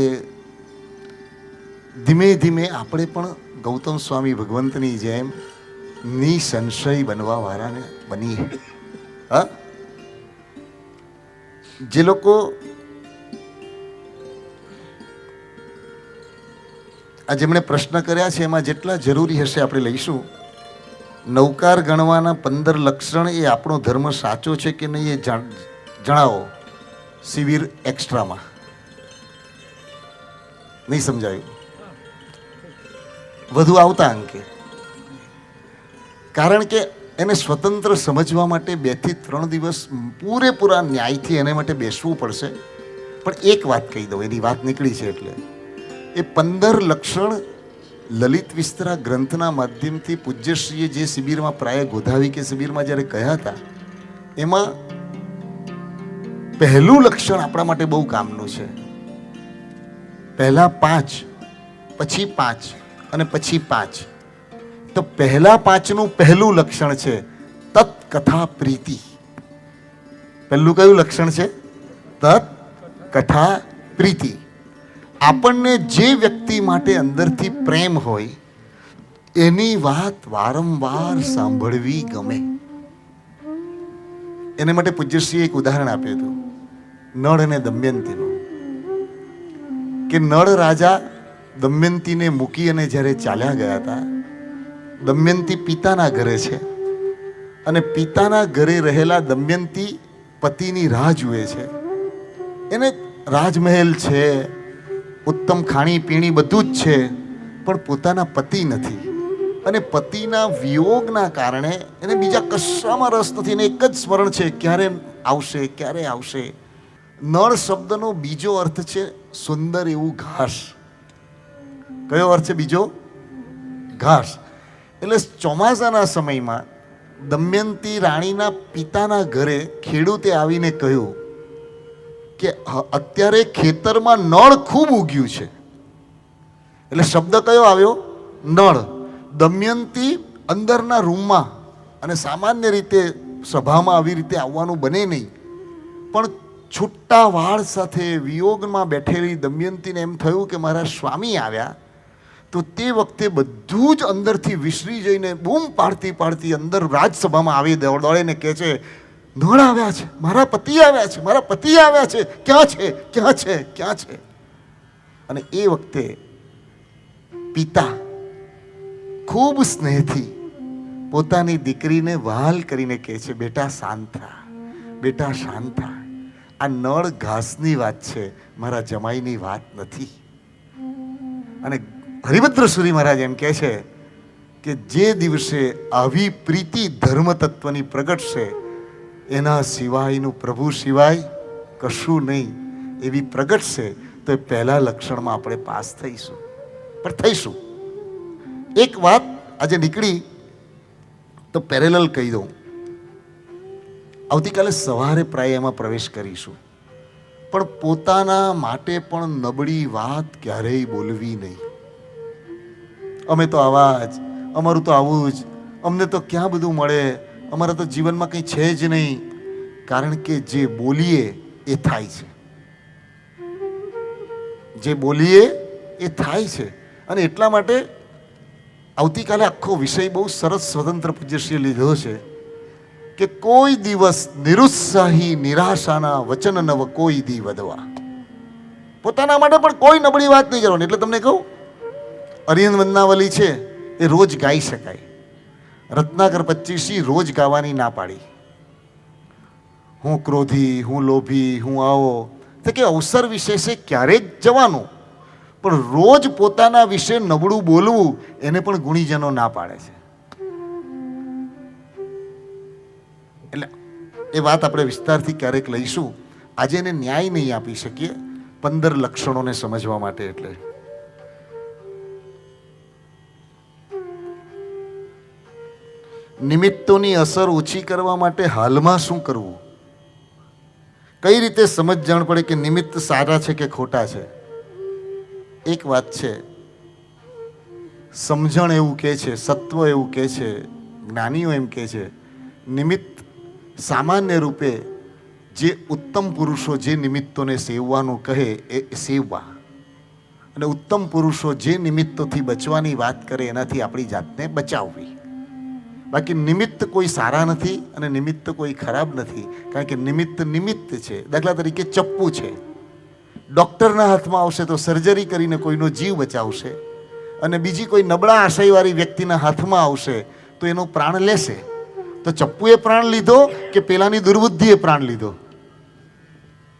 ધીમે ધીમે આપણે પણ ગૌતમ સ્વામી ભગવંતની જેમ નિસંશય બનવા વાળાને બનીએ. હા, જે લોકો આ જેમણે પ્રશ્ન કર્યા છે એમાં જેટલા જરૂરી હશે આપણે લઈશું. નવકાર ગણવાના 15 લક્ષણ એ આપણો ધર્મ સાચો છે કે નહીં એ જણાવો શિબિર એક્સ્ટ્રામાં. નહીં સમજાયું? વધુ આવતા અંકે. કારણ કે એને સ્વતંત્ર સમજવા માટે 2 થી 3 દિવસ પૂરેપૂરા ન્યાયથી એને માટે બેસવું પડશે. પણ એક વાત કહી દઉં, એની વાત નીકળી છે એટલે એ 15 લક્ષણ લલિત વિસ્તરા ગ્રંથના માધ્યમથી પૂજ્યશ્રીએ જે શિબિરમાં પ્રાય ગોધાવી કે શિબિરમાં જ્યારે કહ્યા હતા એમાં પહેલું લક્ષણ આપણા માટે બહુ કામનું છે. પહેલા 5, પછી 5 અને પછી 5. તો પહેલા 5નું પહેલું લક્ષણ છે તત્ કથા પ્રીતિ. પહેલું કયું લક્ષણ છે? તત્ કથા પ્રીતિ. આપણને જે વ્યક્તિ માટે અંદરથી પ્રેમ હોય એની વાત વારંવાર સાંભળવી ગમે. એને માટે પૂજ્યશ્રીએ એક ઉદાહરણ આપ્યું હતું નળ અને દમયંતીનું. કે નળ રાજા દમયંતીને મૂકી અને જ્યારે ચાલ્યા ગયા હતા, દમયંતી પિતાના ઘરે છે અને પિતાના ઘરે રહેલા દમયંતી પતિની રાહ જુએ છે. એને રાજમહેલ છે, ઉત્તમ ખાણી પીણી બધું જ છે, પણ પોતાના પતિ નથી. અને પતિના વિયોગના કારણે એને બીજા કશામાં રસ નથી. એને એક જ સ્મરણ છે, ક્યારે આવશે, ક્યારે આવશે. નળ શબ્દનો બીજો અર્થ છે સુંદર એવું ઘાસ. કયો અર્થ છે બીજો? ઘાસ. એટલે ચોમાસાના સમયમાં દમયંતી રાણીના પિતાના ઘરે ખેડૂતે આવીને કહ્યું કે અત્યારે ખેતરમાં નળ ખૂબ ઉગ્યું છે. એટલે શબ્દ કયો આવ્યો? નળ. દમયંતી અંદરના રૂમમાં, અને સામાન્ય રીતે સભામાં આવી રીતે આવવાનું બને નહીં, પણ છૂટા વાળ સાથે વિયોગમાં બેઠેલી દમયંતીને એમ થયું કે મારા સ્વામી આવ્યા. તો તે વખતે બધું જ અંદરથી વિસરી જઈને બૂમ પાડતી પાડતી અંદર રાજસભામાં આવી દોડે કહે છે, નળ આવ્યા છે, મારા પતિ આવ્યા છે, મારા પતિ આવ્યા છે, ક્યાં છે, ક્યાં છે, ક્યાં છે? અને એ વખતે પિતા ખૂબ સ્નેહથી પોતાની દીકરીને વહાલ કરીને કહે છે, બેટા શાંત થા, બેટા શાંત થા, આ નળ ઘાસની વાત છે, મારા જમાઈની વાત નથી. અને હરિભદ્ર સુરી મહારાજ એમ કહે છે કે જે દિવસે આવી પ્રીતિ ધર્મ તત્વની પ્રગટશે, એના સિવાયનું પ્રભુ સિવાય કશું નહીં એવી પ્રગટશે, તો એ પહેલા લક્ષણમાં આપણે પાસ થઈશું. પણ થઈશું. એક વાત આજે નીકળી તો પેરેલલ કહી દઉં. આવતીકાલે સવારે પ્રાય એમાં પ્રવેશ કરીશું. પણ પોતાના માટે પણ નબળી વાત ક્યારેય બોલવી નહીં. અમે તો આવા જ, અમારું તો આવું જ, અમને તો ક્યાં બધું મળે, અમારા તો જીવનમાં કંઈ છે જ નહીં. કારણ કે જે બોલીએ એ થાય છે, જે બોલીએ એ થાય છે. અને એટલા માટે આવતીકાલે આખો વિષય બહુ સરસ સ્વતંત્ર પૂજ્યશ્રીએ લીધો છે કે કોઈ દિવસ નિરુત્સાહી નિરાશાના વચન નવ કોઈ દી વધવા. પોતાના માટે પણ કોઈ નબળી વાત નહીં કરવાની. એટલે તમને કહું, અરિહંત વંદનાવલી છે એ રોજ ગાઈ શકાય. રત્નાકર 25 રોજ ગાવાની ના પાડી. હું ક્રોધી, હું લોભી, હું આવો, તો કે અવસર વિશે છે ક્યારેક જવાનું, પણ રોજ પોતાના વિશે નબળું બોલવું એને પણ ગુણીજનો ના પાડે છે. એટલે એ વાત આપણે વિસ્તારથી ક્યારેક લઈશું. આજે એને ન્યાય નહીં આપી શકીએ 15 લક્ષણોને સમજવા માટે. એટલે નિમિત્તોની અસર ઓછી કરવા માટે હાલમાં શું કરવું, કઈ રીતે સમજણ પડે કે નિમિત્ત સારા છે કે ખોટા છે. એક વાત છે, સમજણ એવું કહે છે, સત્વ એવું કહે છે, જ્ઞાનીઓ એમ કહે છે, નિમિત્ત સામાન્ય રૂપે જે ઉત્તમ પુરુષો જે નિમિત્તોને સેવવાનું કહે એ સેવવા, અને ઉત્તમ પુરુષો જે નિમિત્તોથી બચવાની વાત કરે એનાથી આપણી જાતને બચાવવી. બાકી નિમિત્ત કોઈ સારા નથી અને નિમિત્ત કોઈ ખરાબ નથી. કારણ કે નિમિત્ત નિમિત્ત છે. દાખલા તરીકે ચપ્પુ છે, ડૉક્ટરના હાથમાં આવશે તો સર્જરી કરીને કોઈનો જીવ બચાવશે, અને બીજી કોઈ નબળા આશયવાળી વ્યક્તિના હાથમાં આવશે તો એનો પ્રાણ લેશે. તો ચપ્પુએ પ્રાણ લીધો કે પેલાની દુર્બુદ્ધિએ પ્રાણ લીધો?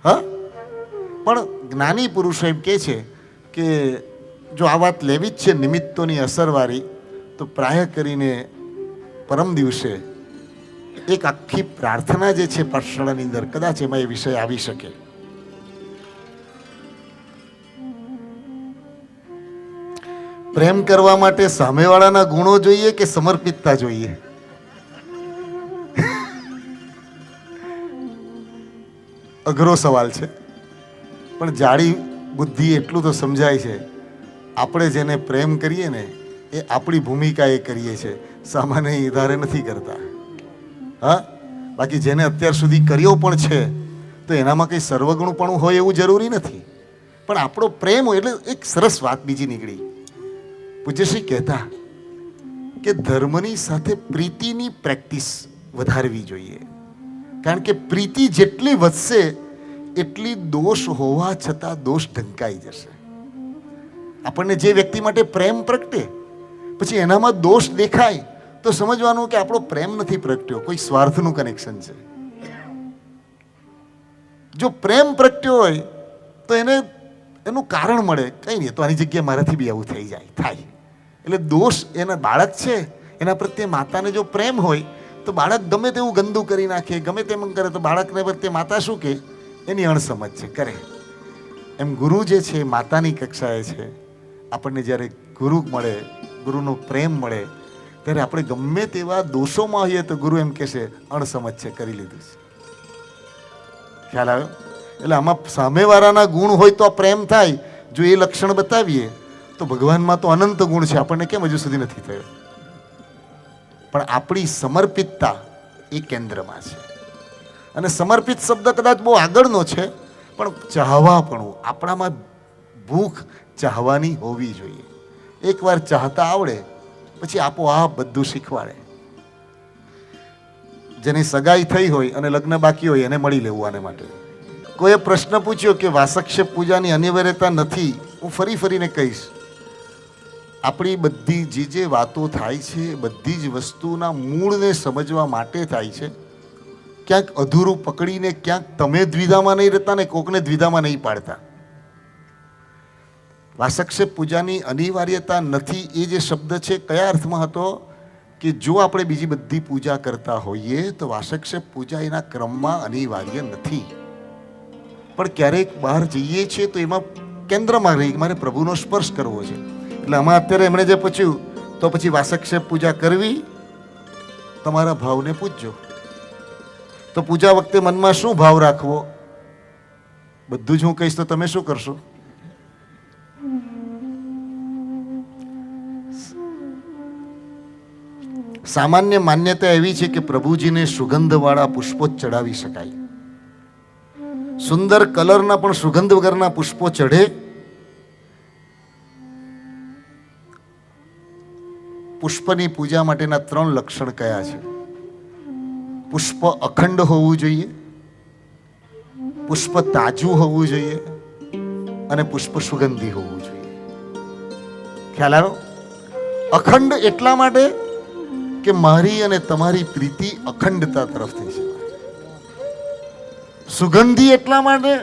હા, પણ જ્ઞાની પુરુષો એમ કહે છે કે જો આ વાત લેવી જ છે નિમિત્તોની અસરવાળી, તો પ્રાય કરીને પરમ દિવસે એક આખી પ્રાર્થના જે છે પાઠશાળાની અંદર, કદાચ એમાં એ વિષય આવી શકે. પ્રેમ કરવા માટે સામેવાળાના ગુણો જોઈએ કે સમર્પિતતા જોઈએ? અઘરો સવાલ છે, પણ જાડી બુદ્ધિ એટલું તો સમજાય છે, આપણે જેને પ્રેમ કરીએ ને એ આપણી ભૂમિકા એ કરીએ છીએ, સામાન્ય આધારે નથી કરતા. હા, બાકી જેને અત્યાર સુધી કર્યો પણ છે તો એનામાં કંઈ સર્વગુણપણું હોય એવું જરૂરી નથી. પણ આપણો પ્રેમ હોય. એટલે એક સરસ વાત બીજી નીકળી. પૂજ્યશ્રી કહેતા કે ધર્મની સાથે પ્રીતિની પ્રેક્ટિસ વધારવી જોઈએ. કારણ કે પ્રીતિ જેટલી વધશે એટલી દોષ હોવા છતાં દોષ ઢંકાઈ જશે. આપણને જે વ્યક્તિ માટે પ્રેમ પ્રગટે પછી એનામાં દોષ દેખાય તો સમજવાનું કે આપણો પ્રેમ નથી પ્રગટ્યો, કોઈ સ્વાર્થનું કનેક્શન છે. જો પ્રેમ પ્રગટ્યો હોય તો એનું કારણ મળે, કંઈ નહીં, તો આની જગ્યાએ મારાથી બી આવું થઈ જાય થાય. એટલે દોષ એના બાળક છે એના પ્રત્યે માતાને જો પ્રેમ હોય તો બાળક ગમે તેવું ગંદુ કરી નાખે, ગમે તેમ કરે તો બાળકને પ્રત્યે માતા શું કે એની અણસમજ છે કરે. એમ ગુરુ જે છે માતાની કક્ષાએ છે. આપણને જ્યારે ગુરુ મળે, ગુરુનો પ્રેમ મળે, ત્યારે આપણે ગમે તેવા દોષોમાં હોઈએ તો ગુરુ એમ કહેશે અણસમજ છે, કરી લીધું છે. ખ્યાલ આવ્યો? એટલે આમાં સામેવાળાના ગુણ હોય તો પ્રેમ થાય. જો એ લક્ષણ બતાવીએ તો ભગવાનમાં તો અનંત ગુણ છે, આપણને કેમ હજુ સુધી નથી થયો? પણ આપણી સમર્પિતતા એ કેન્દ્રમાં છે. અને સમર્પિત શબ્દ કદાચ બહુ આગળનો છે, પણ ચાહવાપણું, આપણામાં ભૂખ ચાહવાની હોવી જોઈએ. એકવાર ચાહતા આવડે પછી આપોઆપ બધું શીખવાડે. જેની સગાઈ થઈ હોય અને લગ્ન બાકી હોય એને મળી લેવું. આને માટે કોઈએ પ્રશ્ન પૂછ્યો કે વાસક્ષેપ પૂજાની અનિવાર્યતા નથી. હું ફરીને કહીશ, આપણી બધી જે વાતો થાય છે બધી જ વસ્તુના મૂળને સમજવા માટે થાય છે. ક્યાંક અધૂરું પકડીને ક્યાંક તમે દ્વિધામાં નહીં રહેતા ને કોકને દ્વિધામાં નહીં પાડતા. વાસક્ષેપ પૂજાની અનિવાર્યતા નથી એ જે શબ્દ છે કયા અર્થમાં હતો? કે જો આપણે બીજી બધી પૂજા કરતા હોઈએ તો વાસક્ષેપ પૂજા એના ક્રમમાં અનિવાર્ય નથી. પણ ક્યારેક બહાર જઈએ છીએ તો એમાં કેન્દ્રમાં રહી મારે પ્રભુનો સ્પર્શ કરવો છે. એટલે આમાં અત્યારે એમણે જે પૂછ્યું તો પછી વાસક્ષેપ પૂજા કરવી, તમારા ભાવને પૂછજો. તો પૂજા વખતે મનમાં શું ભાવ રાખવો? બધું જ હું કહીશ તો તમે શું કરશો? સામાન્ય માન્યતા એવી છે કે પ્રભુજીને સુગંધવાળા પુષ્પો જ ચડાવી શકાય. સુંદર કલરના પણ સુગંધ વગરના પુષ્પો ચઢે? પુષ્પની પૂજા માટેના 3 લક્ષણ કયા છે? પુષ્પ અખંડ હોવું જોઈએ, પુષ્પ તાજું હોવું જોઈએ અને પુષ્પ સુગંધી હોવું જોઈએ. ખ્યાલ આવ્યો? અખંડ એટલા માટે કે મારી અને તમારી પ્રીતિ અખંડતા તરફથી છે. સુગંધી એટલા માટે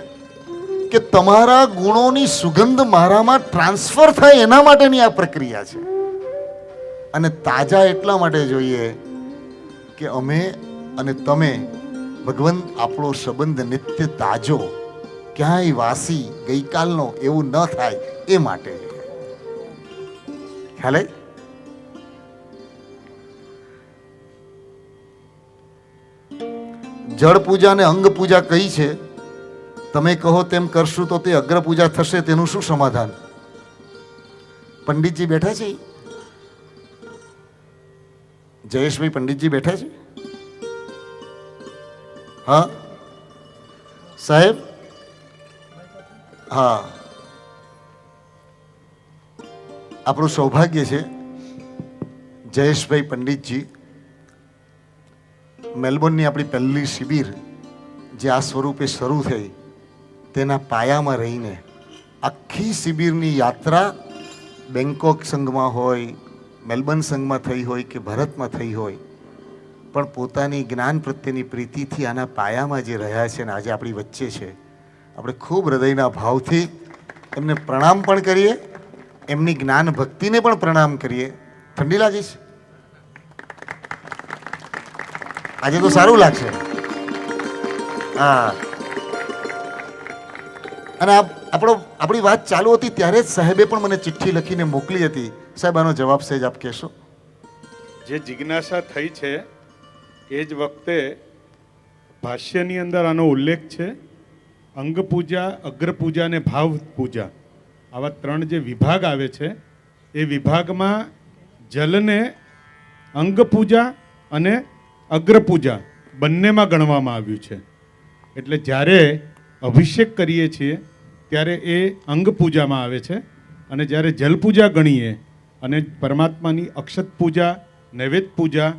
કે તમારા ગુણોની સુગંધ મારામાં ટ્રાન્સફર થાય એના માટેની આ પ્રક્રિયા છે. અને તાજા એટલા માટે જોઈએ કે અમે અને તમે ભગવાન આપણો સંબંધ નિત્ય તાજો, ક્યાંય વાસી ગઈકાલનો એવું ન થાય એ માટે. ખ્યાલ? જળ પૂજા અને અંગ પૂજા કઈ છે? તમે કહો તેમ કરશું તો તે અગ્ર પૂજા થશે. તેનું શું સમાધાન? પંડિતજી બેઠા છે, જયેશભાઈ પંડિતજી બેઠા છે. હા સાહેબ, હા, આપણું સૌભાગ્ય છે જયેશભાઈ પંડિતજી મેલબોર્નની આપણી પહેલી શિબિર જે આ સ્વરૂપે શરૂ થઈ તેના પાયામાં રહીને આખી શિબિરની યાત્રા બેંકોક સંઘમાં હોય, મેલબર્ન સંઘમાં થઈ હોય કે ભારતમાં થઈ હોય, પણ પોતાની જ્ઞાન પ્રત્યેની પ્રીતિથી આના પાયામાં જે રહ્યા છે ને આજે આપણી વચ્ચે છે, આપણે ખૂબ હૃદયના ભાવથી એમને પ્રણામ પણ કરીએ, એમની જ્ઞાન ભક્તિને પણ પ્રણામ કરીએ. ઠંડી લાગી છે? આજે તો સારું લાગશે. હા, અને આપણી વાત ચાલુ હતી ત્યારે જ સાહેબે પણ મને ચિઠ્ઠી લખીને મોકલી હતી. સાહેબ આનો જવાબ સહેજ આપ કહેશો? જે જિજ્ઞાસા થઈ છે એ જ વખતે ભાષ્યની અંદર આનો ઉલ્લેખ છે. અંગ પૂજા, અગ્ર પૂજા અને ભાવ પૂજા, આવા 3 જે વિભાગ આવે છે એ વિભાગમાં જલને અંગ પૂજા અને અગ્ર પૂજા બંનેમાં ગણવામાં આવ્યું છે. એટલે જ્યારે અભિષેક કરીએ છીએ ત્યારે એ અંગ પૂજામાં આવે છે, અને જ્યારે જલ પૂજા ગણીએ અને પરમાત્માની અક્ષત પૂજા, નૈવેદ્ય પૂજા,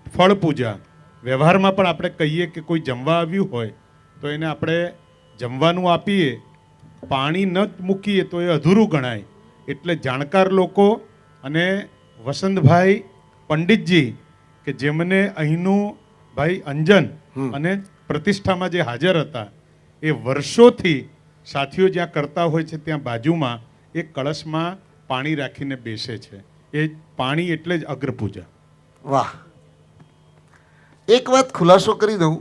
ફળ પૂજા, વ્યવહારમાં પણ આપણે કહીએ કે કોઈ જમવા આવ્યું હોય તો એને આપણે જમવાનું આપીએ, પાણી ન મૂકીએ તો એ અધૂરું ગણાય. એટલે જાણકાર લોકો અને વસંતભાઈ પંડિતજી કે જેમને અહીંનું ભાઈ અંજન અને પ્રતિષ્ઠામાં જે હાજર હતા, એ વર્ષોથી સાથીઓ જ્યાં કરતા હોય છે ત્યાં બાજુમાં એક કળશમાં પાણી રાખીને બેસે છે. એ પાણી એટલે જ અગ્ર પૂજા. વાહ! એક વાત ખુલાસો કરી દઉં,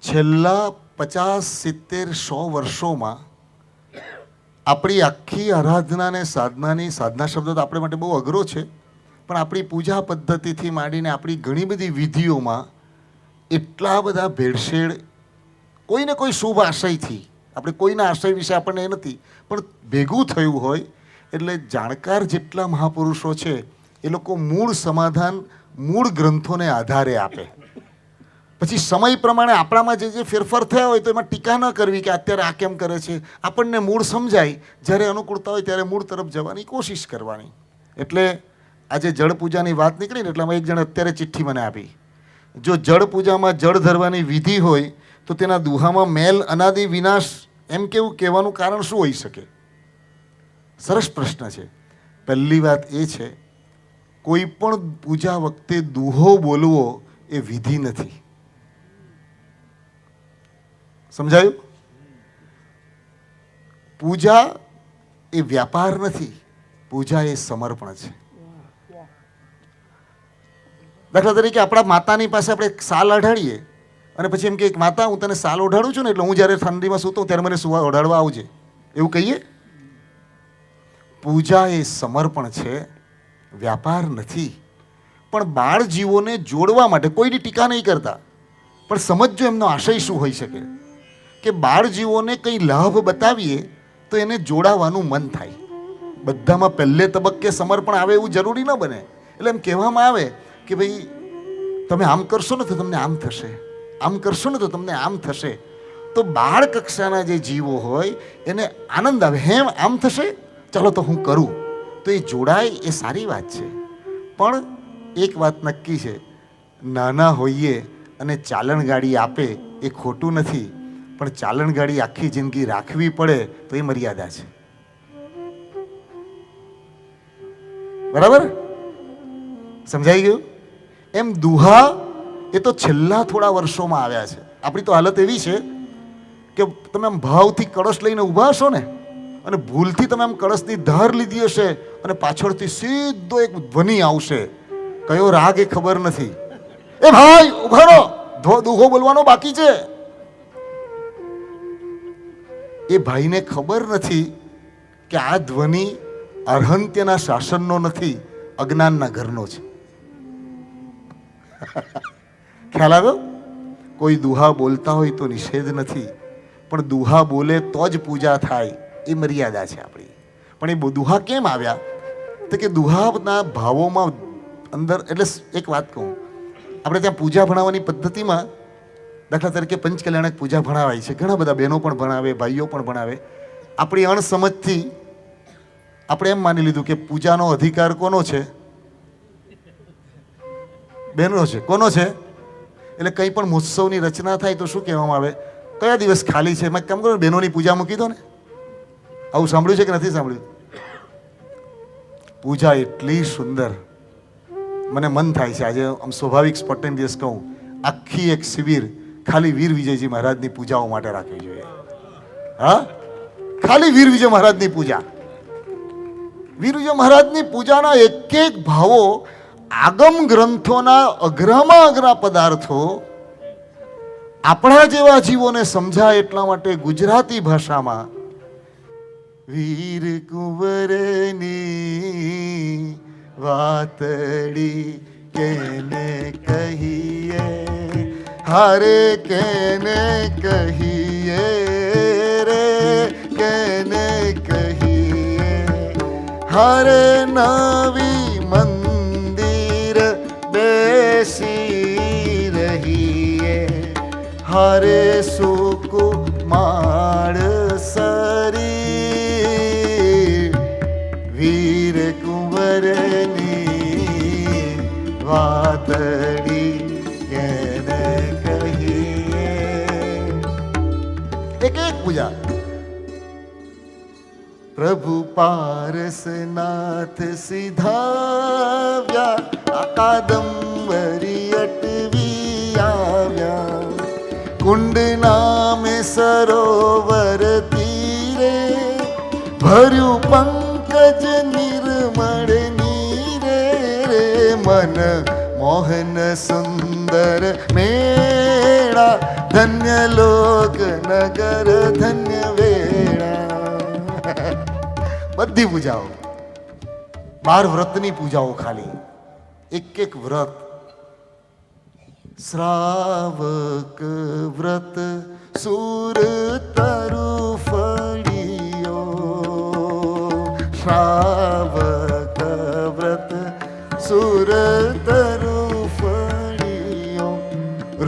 છેલ્લા 50, 70, 100 વર્ષોમાં આપણી આખી આરાધના અને સાધનાની સાધના શબ્દ તો આપણે માટે બહુ અઘરો છે, પણ આપણી પૂજા પદ્ધતિથી માંડીને આપણી ઘણી બધી વિધિઓમાં એટલા બધા ભેળસેળ, કોઈને કોઈ શુભ આશયથી, આપણે કોઈના આશય વિશે આપણને એ નથી, પણ ભેગું થયું હોય એટલે જાણકાર જેટલા મહાપુરુષો છે એ લોકો મૂળ સમાધાન મૂળ ગ્રંથોને આધારે આપે. પછી સમય પ્રમાણે આપણામાં જે ફેરફાર થયા હોય તો એમાં ટીકા ન કરવી કે અત્યારે આ કેમ કરે છે. આપણને મૂળ સમજાય, જ્યારે અનુકૂળતા હોય ત્યારે મૂળ તરફ જવાની કોશિશ કરવાની. એટલે આજે જળ પૂજાની વાત નીકળી ને એટલે એક જણે અત્યારે ચિઠ્ઠી મને આપી, જો જળ પૂજામાં જળ ધરવાની વિધિ હોય તો તેના દુહામાં મેલ અનાદિ વિનાશ એમ કેવું કહેવાનું કારણ શું હોઈ શકે? સરસ પ્રશ્ન છે. પહેલી વાત એ છે, કોઈ પણ પૂજા વખતે દુહો બોલવો એ વિધિ નથી. સમજાયું? પૂજા એ વ્યાપાર નથી, પૂજા એ સમર્પણ છે. દાખલા તરીકે આપણા માતાની પાસે આપણે સાલ અઢાડીએ અને પછી એમ કે માતા હું તને સાલ ઓઢાડું છું ને એટલે હું જ્યારે ઠંડીમાં સૂતો ત્યારે મને સુવા ઓઢાડવા આવજે, એવું કહીએ? પૂજા એ સમર્પણ છે, વ્યાપાર નથી. પણ બાળ જીવોને જોડવા માટે કોઈની ટીકા નહીં કરતા, પણ સમજો એમનો આશય શું હોઈ શકે કે બાળ જીવોને કંઈ લાભ બતાવીએ તો એને જોડાવાનું મન થાય. બધામાં પહેલે તબક્કે સમર્પણ આવે એવું જરૂરી ન બને. એટલે એમ કહેવામાં આવે કે ભાઈ તમે આમ કરશો ને તો તમને આમ થશે, આમ કરશો ને તો તમને આમ થશે. તો બાળ કક્ષાના જે જીવો હોય એને આનંદ આવે, હેમ આમ થશે, ચાલો તો હું કરું. તો એ જોડાય એ સારી વાત છે. પણ એક વાત નક્કી છે, નાના હોઈએ અને ચાલણ ગાડી આપે એ ખોટું નથી, પણ ચાલણ ગાડી આખી જિંદગી રાખવી પડે તો એ મર્યાદા છે. બરાબર? સમજાઈ ગયું? એમ દુહા એ તો છેલ્લા થોડા વર્ષોમાં આવ્યા છે. આપણી તો હાલત એવી છે કે તમે આમ ભાવથી કળશ લઈને ઊભા હશો ને અને ભૂલથી તમે આમ કળશની ધાર લીધી હશે અને પાછળથી સીધો એક ધ્વનિ આવશે, કયો રાગ એ ખબર નથી. એ ભાઈ ઉભા રહો, દુહો બોલવાનો બાકી છે. એ ભાઈને ખબર નથી કે આ ધ્વનિ અર્હંત્યના શાસનનો નથી, અજ્ઞાનના ઘરનો છે. ખ્યાલ આવ્યો? કોઈ દુહા બોલતા હોય તો નિષેધ નથી, પણ દુહા બોલે તો જ પૂજા થાય એ મર્યાદા છે આપણી. પણ એ દુહા કેમ આવ્યા? તો કે દુહાના ભાવોમાં અંદર, એટલે એક વાત કહું, આપણે ત્યાં પૂજા ભણાવવાની પદ્ધતિમાં દાખલા તરીકે પંચકલ્યાણક પૂજા ભણાવાય છે, ઘણા બધા બહેનો પણ ભણાવે, ભાઈઓ પણ ભણાવે. આપણી અણસમજથી આપણે એમ માની લીધું કે પૂજાનો અધિકાર કોનો છે? બહેનો છે. કોનો છે? એટલે કંઈ પણ મહોત્સવની રચના થાય તો શું કહેવામાં આવે? કયા દિવસ ખાલી છે, એમાં કામ કરો, બહેનોની પૂજા મૂકી દો ને. આવું સાંભળ્યું છે કે નથી સાંભળ્યું? પૂજા એટલી સુંદર, મને મન થાય છે આજે આમ સ્વાભાવિક સ્પોટેન દિવસ કહું, આખી એક શિબિર ખાલી વીર વિજયજી મહારાજની પૂજાઓ માટે રાખવી જોઈએ. હા, ખાલી વીર વિજય મહારાજની પૂજા. વીર વિજય મહારાજની પૂજાના એક એક ભાવો આગમ ગ્રંથોના અઘરામાં અઘરા પદાર્થો આપણા જેવા જીવોને સમજાય એટલા માટે ગુજરાતી ભાષામાં વીર કુંવરની વાતડી કેને કહીએ, હારે કેને કહીએ રે, કેને કહીએ, હારે નવી મંદિર બેસી રહીએ, હારે સુકુમાર સરી, વીર કુંવરની વાતડી કેને કહીએ. એક એક પૂજા. પ્રભુ પારસનાથ સિધાવ્યા, આ કાદંબરી અટવી આવ્યા, કુંડ નામે સરોવર તીરે, ભર્યું પંકજ નિર્મળ નીરે રે, મન મોહન સુંદર મેળા, ધન્ય લોક નગર ધન્ય વેળા. બધી પૂજાઓ, 12 વ્રતની પૂજાઓ ખાલી, એક વ્રત. શ્રાવક વ્રત સુર તરુ ફળિયો, શ્રાવક વ્રત સુર તરુ ફળિયો,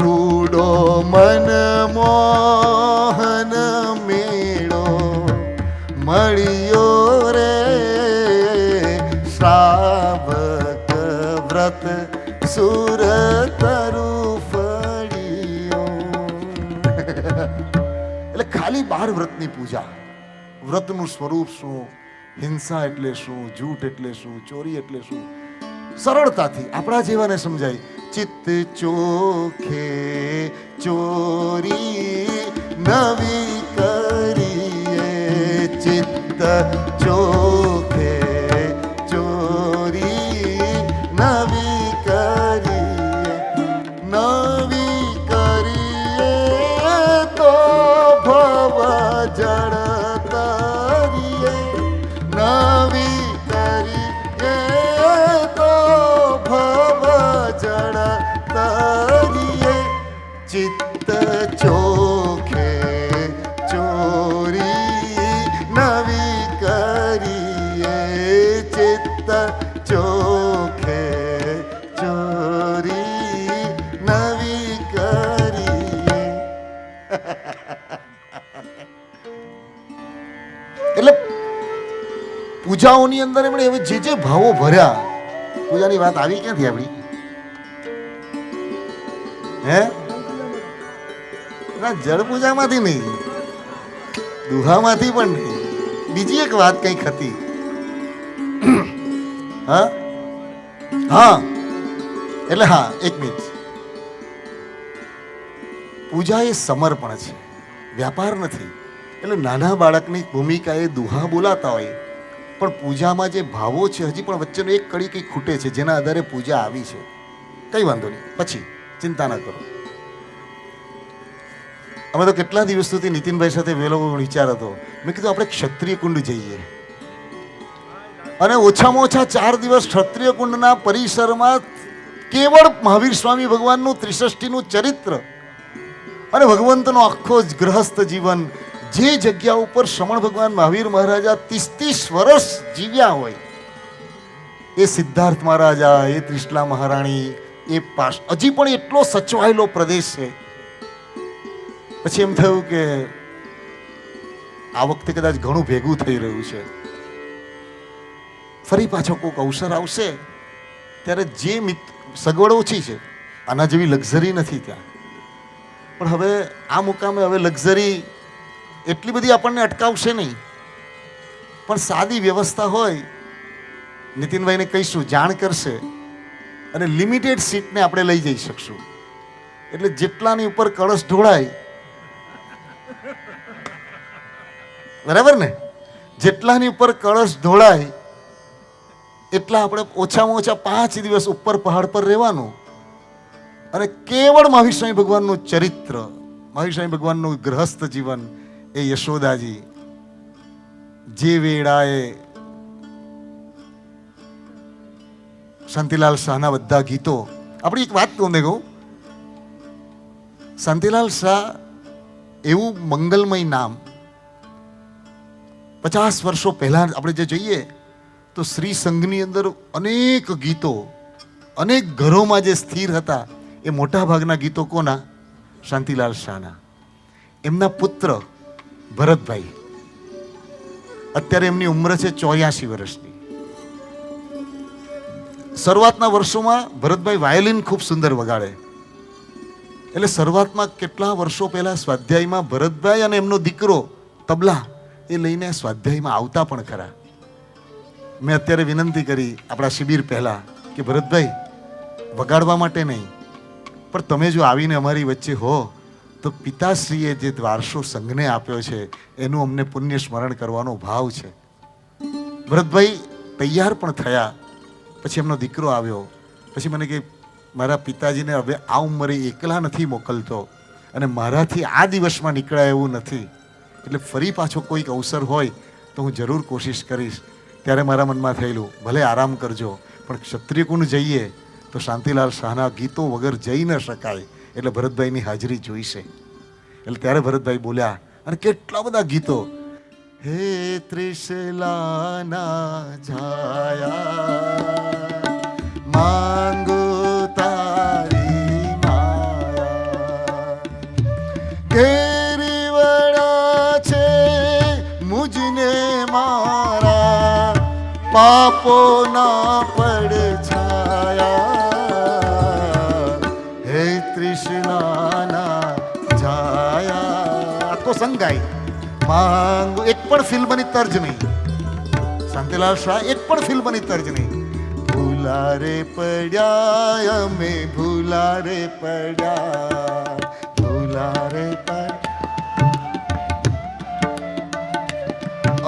રૂડો મન મોહન મેળો મળ્યો રે, શ્રાવક વ્રત સુર તરુ ફળિયો. એટલે ખાલી 12 વ્રતની પૂજા. વ્રતનું સ્વરૂપ શું, હિંસા એટલે શું, જૂઠ એટલે શું, ચોરી એટલે શું, સરળતાથી આપણા જેવાને સમજાય. ચિત્ત ચોખે ચોરી નવી કરીએ, ચિત્ત ચોખે ચોરી નવી કરીએ, નવી કરીએ તો ભવ જળ તરીએ, નવી કરીએ તો ભવ જળ તરીએ, ચિત્ત ચોખે ચોરી નવી કરીએ, ચિત્ત ચોખે ચોરી નવી કરીએ. એટલે પૂજાઓની અંદર એમણે હવે જે ભાવો ભર્યા. પૂજાની વાત આવી ક્યાંથી આપણી? હે ના, જળ પૂજામાંથી નહીં, દુહામાંથી પણ નહીં. બીજી એક વાત કંઈક હતી. હા હા એટલે હા, એક મિનિટ. પૂજા એ સમર્પણ છે, વ્યાપાર નથી. એટલે નાના બાળકની ભૂમિકા એ દુહા બોલાતા હોય, પણ પૂજામાં જે ભાવો છે હજી પણ વચ્ચેનો એક કડી કંઈક ખૂટે છે, જેના આધારે પૂજા આવી છે. કંઈ વાંધો નહીં, પછી ચિંતા ના કરો. અમે તો કેટલા દિવસ સુધી નીતિનભાઈ સાથે વેલો વિચાર હતો. મેં કીધું આપણે ક્ષત્રિય કુંડ જઈએ અને ઓછામાં ઓછા 4 દિવસ ક્ષત્રિય કુંડના પરિસરમાં કેવળ મહાવીર સ્વામી ભગવાનનું ત્રિષષ્ઠીનું ચરિત્ર અને ભગવંતનો આખો જ ગ્રહસ્થ જીવન, જે જગ્યા ઉપર શ્રમણ ભગવાન મહાવીર મહારાજા 30 વર્ષ જીવ્યા હોય, એ સિદ્ધાર્થ મહારાજા, એ ત્રિશલા મહારાણી, એ હજી પણ એટલો સચવાયેલો પ્રદેશ છે. પછી એમ થયું કે આ વખતે કદાચ ઘણું ભેગું થઈ રહ્યું છે, ફરી પાછો કોઈક અવસર આવશે ત્યારે જે સગવડ ઓછી છે, આના જેવી લક્ઝરી નથી ત્યાં. પણ હવે આ મુકામે હવે લક્ઝરી એટલી બધી આપણને અટકાવશે નહીં, પણ સાદી વ્યવસ્થા હોય, નીતિનભાઈને કહીશું, જાણ કરશે અને લિમિટેડ સીટને આપણે લઈ જઈ શકશું. એટલે જેટલાની ઉપર કળશ ઢોળાય, બરાબર ને, જેટલાની ઉપર કળશ ઢોળાય એટલા આપણે ઓછામાં ઓછા 5 દિવસ ઉપર પહાડ પર રહેવાનું અને કેવળ મહાવીર સ્વામી ભગવાનનું ચરિત્ર, મહાવીર સ્વામી ભગવાનનું ગ્રહસ્થ જીવન, એ યશોદાજી જે વેળાએ શાંતિલાલ શાહના બધા ગીતો. આપણી એક વાત તમને કહું, શાંતિલાલ શાહ એવું મંગલમય નામ 50 વર્ષો પહેલા આપણે જે જોઈએ તો શ્રી સંઘની અંદર અનેક ગીતો, અનેક ઘરોમાં જે સ્થિર હતા, એ મોટા ભાગના ગીતો કોના? શાંતિલાલ શાહના. એમના પુત્ર ભરતભાઈ, અત્યારે એમની ઉંમર છે 84 વર્ષની. શરૂઆતના વર્ષોમાં ભરતભાઈ વાયોલિન ખૂબ સુંદર વગાડે. એટલે શરૂઆતમાં કેટલા વર્ષો પહેલા સ્વાધ્યાયમાં ભરતભાઈ અને એમનો દીકરો તબલા એ લઈને સ્વાધ્યાયમાં આવતા પણ ખરા. મેં અત્યારે વિનંતી કરી આપણા શિબિર પહેલા કે ભરતભાઈ, વગાડવા માટે નહીં, પણ તમે જો આવીને અમારી વચ્ચે હો તો પિતાશ્રીએ જે વારસો સંઘને આપ્યો છે એનું અમને પુણ્ય સ્મરણ કરવાનો ભાવ છે. ભરતભાઈ તૈયાર પણ થયા. પછી એમનો દીકરો આવ્યો. પછી મને કે મારા પિતાજીને હવે આ ઉંમરે એકલા નથી મોકલતો અને મારાથી આ દિવસમાં નીકળાય એવું નથી, એટલે ફરી પાછો કોઈક અવસર હોય તો હું જરૂર કોશિશ કરીશ. ત્યારે મારા મનમાં થયેલું, ભલે આરામ કરજો, પણ ક્ષત્રિયકુંડ જઈએ તો શાંતિલાલ શાહના ગીતો વગર જઈ ન શકાય, એટલે ભરતભાઈની હાજરી જોઈશે. એટલે ત્યારે ભરતભાઈ બોલ્યા, અને કેટલા બધા ગીતો. હે ત્રિશલાના છાયા માંગો તારી માયા, કેરીવડા છે મુજને મારા, પાપોના પડછાયા, હે તૃષ્ણાના છાયા. આખો સંગાઈ માંગો. એક પણ ફિલ્મની તર્જ નહીં, શાંતિલાલ શાહ એક પણ ફિલ્મની તર્જ નહીં. ભૂલા રે પડ્યા અમે, ભૂલા રે પડ્યા, ભૂલા રે પડ્યા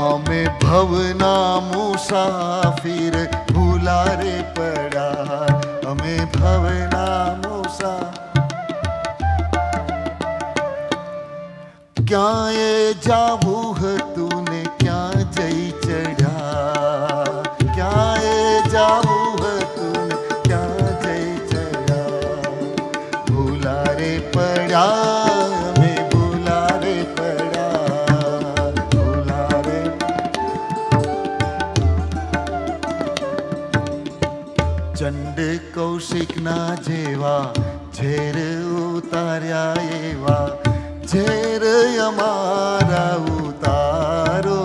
અમે ભવના મુસાફિર, ભૂલા રે પડ્યા અમે ભવના મુસાફિર. ક્યાંય જાવું હતું ને ક્યાં જઈ ચડ્યા, ક્યાંય જાવું હતું ને ક્યાં જઈ ચડ્યા, ભૂલા રે પડ્યા અમે, ભૂલા રે પડ્યા, ભૂલા રે. ચંડ કૌશિકના જેવા ઝેર ઉતાર્યા એવા, ઝેર અમારા ઉતારો,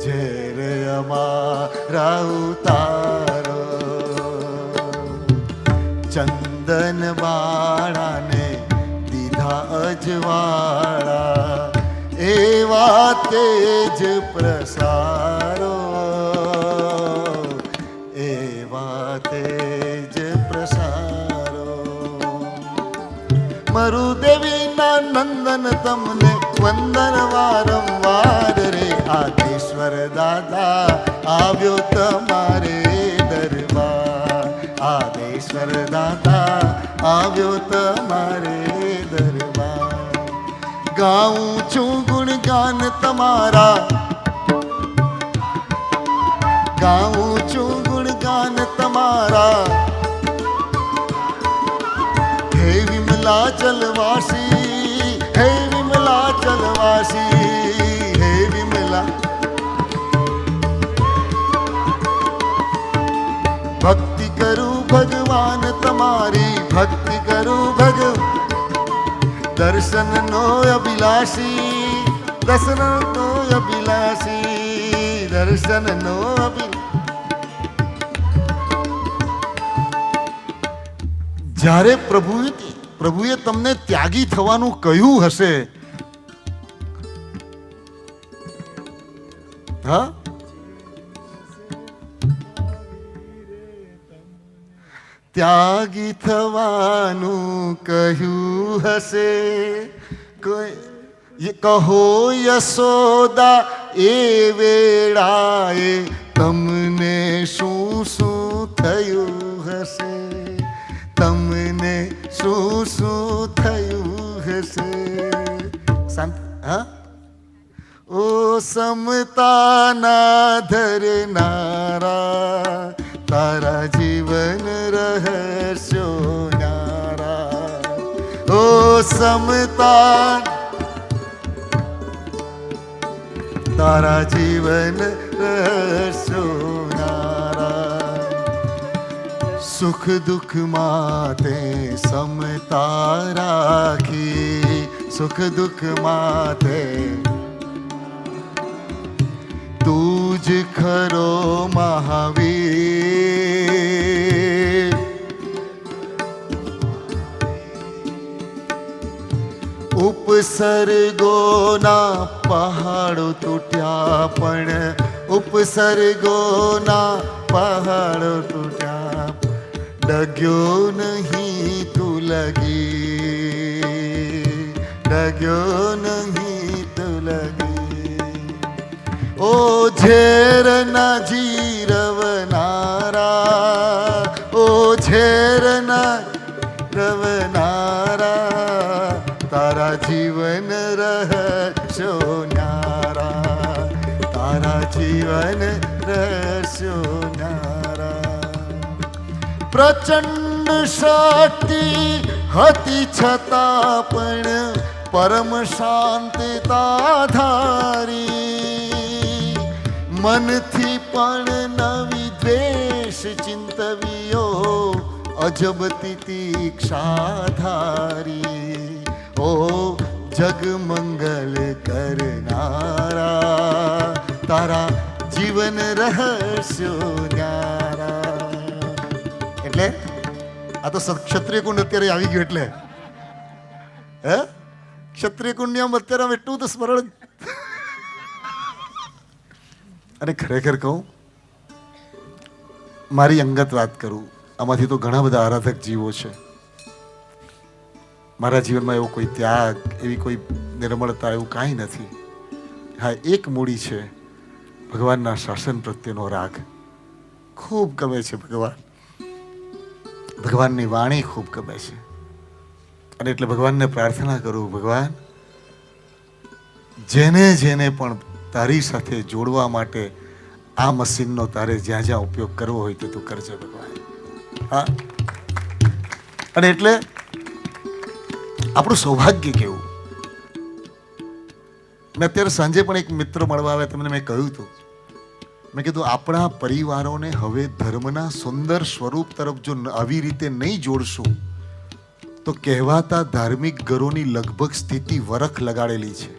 ઝેર અમારા ઉતારો. ચંદન બાળાને દીધા અજવાળા, એવા તેજ પ્રસારો, એવા તેજ પ્રસારો. મરુદેવીના નંદન તમને વંદન વારંવાર રે, આદેશ્વર દાદા આવ્યો તમારે દરબાર, આદેશ્વર દાદા આવ્યો તમારે દરબાર. ગાઉં છું ગુણગાન તમારા, ગાઉં છું ગુણગાન તમારા, હે વિમલાચલવાસી, હે વિમલાચલવાસી, હે વિમલા. ભક્તિ કરું ભગવાન તમારી, ભક્તિ કરું દર્શનનો અભિલાષી, દર્શનનો અભિલાષી, દર્શનનો જ્યારે પ્રભુએ તમને ત્યાગી થવાનું કહ્યું હશે, હા, ત્યાગી થવાનું કહ્યું હશે, કહો યશોદા એ વેળાએ તમને શું શું થયું હશે, તમને શું શું થયું હશે. શાંત. હા, ઓ સમતાના ધરનારા, તારા જીવન રહસ્યો ન્યારા, ઓ સમતા તારા જીવન રહસ્યો ન્યારા. સુખ દુઃખ માતે સમતા રાખી, સુખ દુઃખ માતે તું જ ખરો મહાવીર. ઉપસર્ગોના પહાડો તૂટ્યા, પણ ઉપસર્ગોના પહાડો તૂટ્યા, ડગ્યો નહીં તું લગી, ડગ્યો નહીં તું લગી. ઓ ઝેરના જીરવનારા, ઓ ઝેરના રવનારા, તારા જીવન રહસ્યો ન્યારા. જીવન રહેશો ન્યારા. પ્રચંડ શક્તિ હતી છતાં પણ પરમ શાંતતા ધારી. મનથી પણ નવી દ્વેષ ચિંતવીઓ અજબ તિતિક્ષા ધારી. ઓ જગ મંગલ કરનારા તારા જીવન રહસ્યો ન્યારા. એટલે આ તો ક્ષત્રિય કુંડ અત્યારે આવી ગયું. એટલે હે ક્ષત્રિય કુંડની આમ અત્યારે આમ એટલું તો સ્મરણ. અને ખરેખર કહું, મારી અંગત વાત કરું, આમાંથી તો ઘણા બધા આરાધક જીવો છે. મારા જીવનમાં એવો કોઈ ત્યાગ, એવી કોઈ નિર્મળતા, એવું કાંઈ નથી. હા, એક મૂડી છે, ભગવાનના શાસન પ્રત્યેનો રાગ. ખૂબ ગમે છે ભગવાન, ભગવાનની વાણી ખૂબ ગમે છે. અને એટલે ભગવાનને પ્રાર્થના કરું, ભગવાન જેને જેને પણ તારી સાથે જોડવા માટે આ મશીનનો તારે જ્યાં જ્યાં ઉપયોગ કરવો હોય તે તું કરજે ભગવાન. હા, અને એટલે આપણું સૌભાગ્ય કેવું. મેં અત્યારે સાંજે પણ એક મિત્ર મળવા આવ્યા, તમને મેં કહ્યું હતું, મેં કીધું આપણા પરિવારોને હવે ધર્મના સુંદર સ્વરૂપ તરફ જો આવી રીતે નહીં જોડશું તો કહેવાતા ધાર્મિક ઘરોની લગભગ સ્થિતિ વરખ લગાડેલી છે.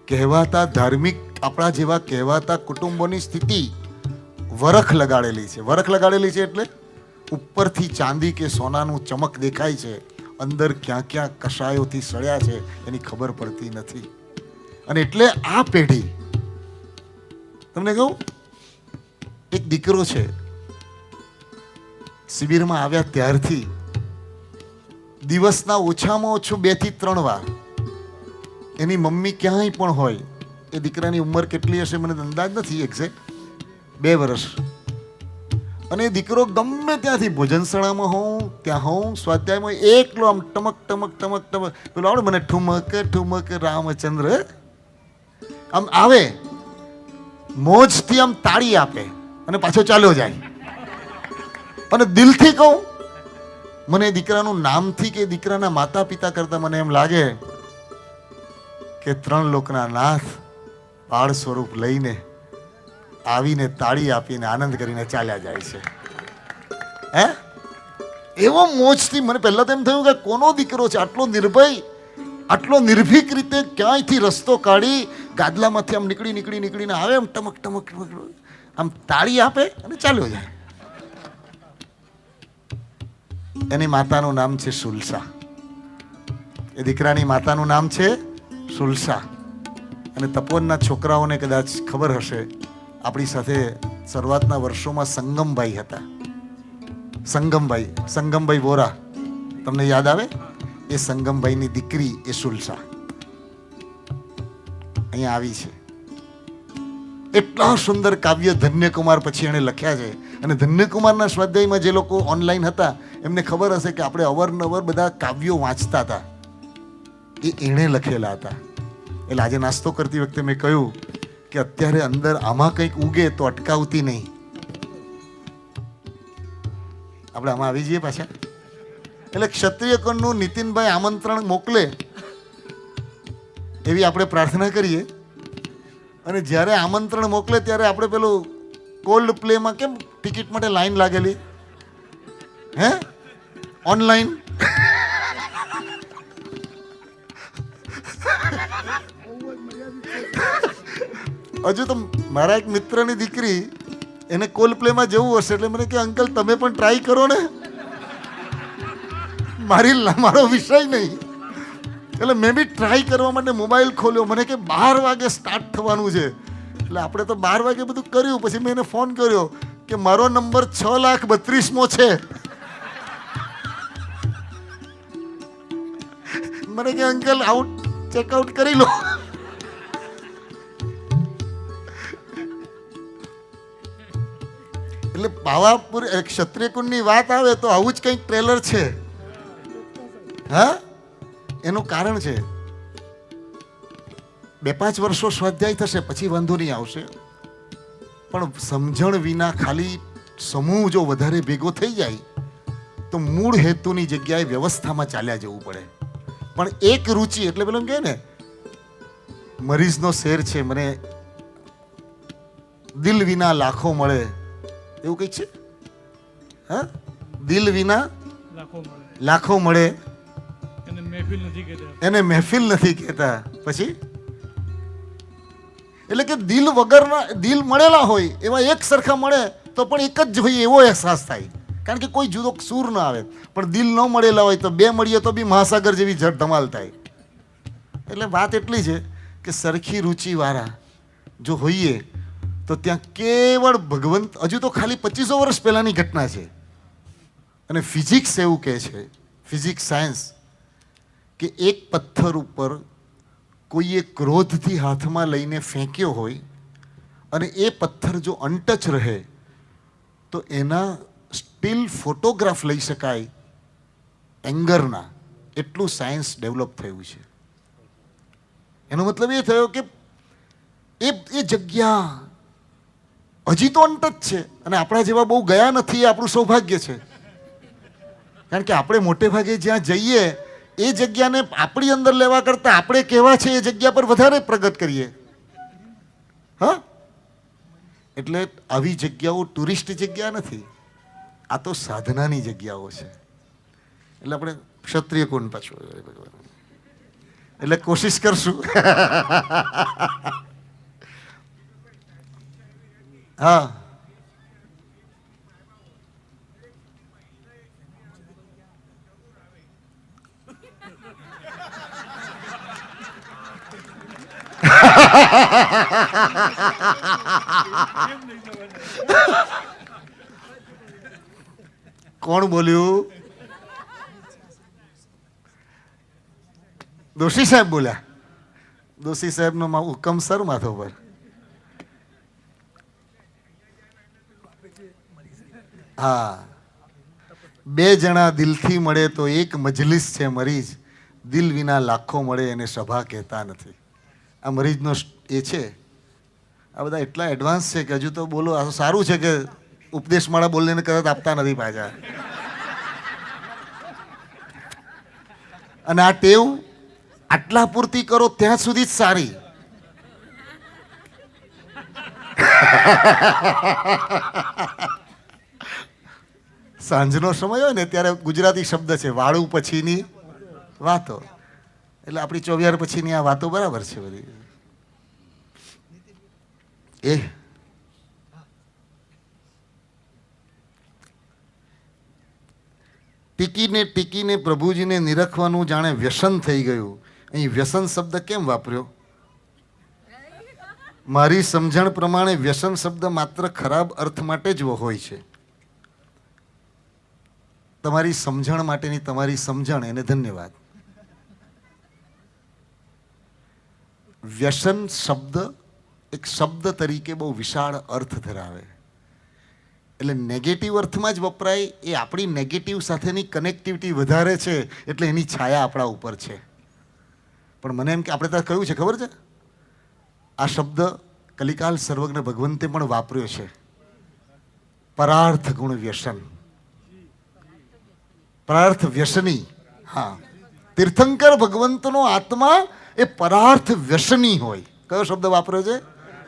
કહેવાતા ધાર્મિક, આપણા જેવા કહેવાતા કુટુંબોની સ્થિતિ વરખ લગાડેલી છે. વરખ લગાડેલી છે એટલે ઉપરથી ચાંદી કે સોનાનું ચમક દેખાય છે, અંદર ક્યાં ક્યાં કષાયોથી સળ્યા છે એની ખબર પડતી નથી. અને એટલે આ પેઢી, તમને કહું, એક દીકરો છે, શિબિરમાં આવ્યા ત્યારથી દિવસના ઓછામાં ઓછું 2 થી 3 વાર એની મમ્મી ક્યાંય પણ હોય, એ દીકરાની ઉંમર કેટલી હશે મને અંદાજ નથી એક્ઝેક્ટ, 2 વર્ષ, અને એ દીકરો ગમે ત્યાંથી ભોજનશાળામાં હોઉં ત્યાં હોઉં સ્વાધ્યાયમાં એકલો આમ ટમક ટમક ટમક ટમક પેલો આવડે મને ઠુમક ઠુમક રામચંદ્ર આમ આવે, મોજથી આમ તાળી આપે અને પાછો ચાલ્યો જાય. અને દિલથી કહું, મને દીકરાનું નામથી કે દીકરાના માતા પિતા કરતા મને એમ લાગે કે 3 લોકના નાથ બાળ સ્વરૂપ લઈને આવીને તાળી આપીને આનંદ કરીને ચાલ્યા જાય છે. હે, એવો મોજથી મને પહેલા તો એમ થયું કે કોનો દીકરો છે આટલો નિર્ભય, આટલો નિર્ભીક રીતે ક્યાંયથી રસ્તો કાઢી ગાદલામાંથી આમ નીકળીને આવે, આમ ટમક ટમક ટમક આમ તાળી આપે અને ચાલ્યો જાય. એની માતાનું નામ છે સુલસા. એ દીકરાની માતાનું નામ છે સુલસા. અને તપોવનના છોકરાઓને કદાચ ખબર હશે, આપણી સાથે શરૂઆતના વર્ષોમાં સંગમભાઈ હતા. સંગમભાઈ વોરા, તમને યાદ આવે? એ સંગમભાઈની દીકરી એ સુલસા અહીંયા આવી છે. એટલા સુંદર કાવ્ય ધન્યકુમાર પછી એણે લખ્યા છે. અને ધન્યકુમારના સ્વાધ્યાયમાં જે લોકો ઓનલાઈન હતા એમને ખબર હશે કે આપણે અવારનવાર બધા કાવ્યો વાંચતા હતા, એ એણે લખેલા હતા. એટલે આજે નાસ્તો કરતી વખતે મેં કહ્યું કે અત્યારે અંદર આમાં કંઈક ઉગે તો અટકાવતી નહીં. આપણે આમાં આવી જઈએ પાછા. એટલે ક્ષત્રિય કુંડનું નીતિનભાઈ આમંત્રણ મોકલે એવી આપણે પ્રાર્થના કરીએ. અને જ્યારે આમંત્રણ મોકલે ત્યારે આપણે પેલું કોલ્ડ પ્લેમાં કેમ ટિકિટ માટે લાઈન લાગેલી, હે, ઓનલાઈન હજુ તો મારા એક મિત્રની દીકરી, એને કોલ્ડ પ્લેમાં જવું હશે એટલે મને કે અંકલ તમે પણ ટ્રાય કરો ને, મારો વિષય નહીં. એટલે મેં બી ટ્રાય કરવા માટે મોબાઈલ ખોલ્યો. મને કે 12 વાગે સ્ટાર્ટ થવાનું છે. એટલે આપણે તો 12 વાગે બધું કર્યું. પછી મેં એને ફોન કર્યો કે મારો નંબર 6,32,મો છે. મને કે અંકલ આઉટ ચેકઆઉટ કરી લો. એટલે પાવાપુર ક્ષત્રિય કુંડની વાત આવે તો આવું જ કંઈક ટ્રેલર છે. હા, એનું કારણ છે 2-5 વર્ષો સ્વાધ્યાય થશે પછી વાંધો નહીં આવશે, પણ સમજણ વિના ખાલી સમૂહ જો વધારે ભેગો થઈ જાય તો મૂળ હેતુની જગ્યાએ વ્યવસ્થામાં ચાલ્યા જવું પડે. પણ એક રુચિ એટલે પેલું કહે ને મરીઝનો શેર છે, મને દિલ વિના લાખો મળે એવું કંઈક છે. હા, દિલ વિના લાખો મળે એને મહેફિલ નથી કહેતા. પછી એટલે કે દિલ વગરના, દિલ મળેલા હોય એવા એક સરખા મળે તો પણ એક જ હોય એવો અહેસાસ થાય, કારણ કે કોઈ જુદો સૂર ના આવે. પણ દિલ ન મળેલા હોય તો બે મળીએ તો બી મહાસાગર જેવી જળ ધમાલ થાય. એટલે વાત એટલી છે કે સરખી રુચિવાળા જો હોઈએ તો ત્યાં કેવળ ભગવંત. હજુ તો ખાલી 2500 વર્ષ પહેલાંની ઘટના છે, અને ફિઝિક્સ એવું કહે છે, ફિઝિક્સ સાયન્સ, કે એક પથ્થર ઉપર કોઈએ ક્રોધથી હાથમાં લઈને ફેંક્યો હોય અને એ પથ્થર જો અનટચ રહે તો એના સ્ટીલ ફોટોગ્રાફ લઈ શકાય એંગરના. એટલું સાયન્સ ડેવલપ થયું છે. એનો મતલબ એ થયો કે એ જગ્યા હજી તો અનટચ છે, અને આપણા જેવા બહુ ગયા નથી એ આપણું સૌભાગ્ય છે. કારણ કે આપણે મોટે ભાગે જ્યાં જઈએ એ જગ્યાને આપણી અંદર લેવા કરતાં આપણે કેવા છે એ જગ્યા પર વધારે પ્રગટ કરીએ. હા, એટલે આવી જગ્યાઓ ટુરિસ્ટ જગ્યા નથી, આ તો સાધનાની જગ્યાઓ છે. એટલે આપણે ક્ષત્રિય કોણ પાછું, એટલે કોશિશ કરશું. હા, કોણ બોલ્યું? દોશી સાહેબ બોલ્યા. દોશી સાહેબનો હુકમ સર માથો પર. હા, 2 જણા દિલથી મળે તો એક મજલિસ છે મરીજ, દિલ વિના લાખો મળે એને સભા કહેતા નથી. આ મરીજનો એ છે. આ બધા એટલા એડવાન્સ છે કે હજુ તો બોલો. આ સારું છે કે ઉપદેશ માળા બોલીને કદાચ આપતા નથી પાછા. અને આ ટેવ આટલા પૂરતી કરો ત્યાં સુધી જ સારી. સાંજનો સમય હોય ને ત્યારે ગુજરાતી શબ્દ છે વાળું પછીની વાતો, એટલે આપણી 24 પછીની આ વાતો બરાબર છે બધી. ટીકીને ટીકીને પ્રભુજીને નિરખવાનું જાણે વ્યસન થઈ ગયું. અહીં વ્યસન શબ્દ કેમ વાપર્યો? મારી સમજણ પ્રમાણે વ્યસન શબ્દ માત્ર ખરાબ અર્થ માટે જ હોય છે. તમારી સમજણ માટેની તમારી સમજણ, એને ધન્યવાદ. વ્યસન શબ્દ એક શબ્દ તરીકે બહુ વિશાળ અર્થ ધરાવે. એટલે નેગેટિવ અર્થમાં જ વપરાય એ આપણી નેગેટિવ સાથેની કનેક્ટિવિટી વધારે છે, એટલે એની છાયા આપણા ઉપર છે. પણ મને એમ કે આપણે ત્યાં કહ્યું છે ખબર છે, આ શબ્દ કલિકાલ સર્વજ્ઞ ભગવંતે પણ વાપર્યો છે, પરાર્થ ગુણ વ્યસન, પરાર્થ વ્યસની. હા, તીર્થંકર ભગવંતનો આત્મા એ પરાર્થ વ્યસની હોય. કયો શબ્દ વાપર્યો છે?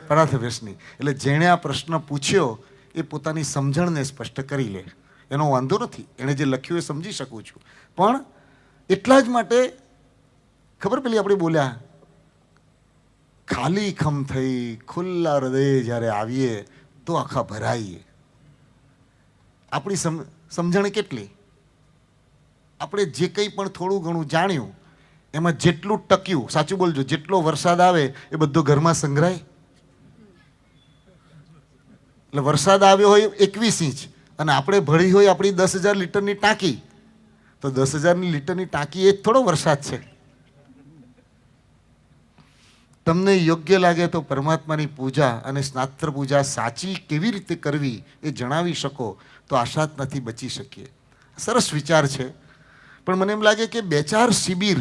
પરાર્થ વ્યસની. એટલે જેણે આ પ્રશ્ન પૂછ્યો એ પોતાની સમજણને સ્પષ્ટ કરી લે, એનો વાંધો નથી. એણે જે લખ્યું એ સમજી શકું છું. પણ એટલા જ માટે ખબર પેલી આપણે બોલ્યા, ખાલી ખમ થઈ ખુલ્લા હૃદયે જ્યારે આવીએ તો આખા ભરાઈએ. આપણી સમજણ કેટલી? આપણે જે કંઈ પણ થોડું ઘણું જાણ્યું એમાં જેટલું ટક્યું, સાચું બોલજો, જેટલો વરસાદ આવે એ બધો ઘરમાં સંગ્રહાય. એટલે વરસાદ આવ્યો હોય 21 ઇંચ અને આપણે ભળી હોય આપણી 10,000 લીટરની ટાંકી, તો 10,000 લીટરની ટાંકી એ થોડો વરસાદ છે. તમને યોગ્ય લાગે તો પરમાત્માની પૂજા અને સ્નાત્ર પૂજા સાચી કેવી રીતે કરવી એ જણાવી શકો તો આશાતનાથી બચી શકીએ. સરસ વિચાર છે. પણ મને એમ લાગે કે 2-4 શિબિર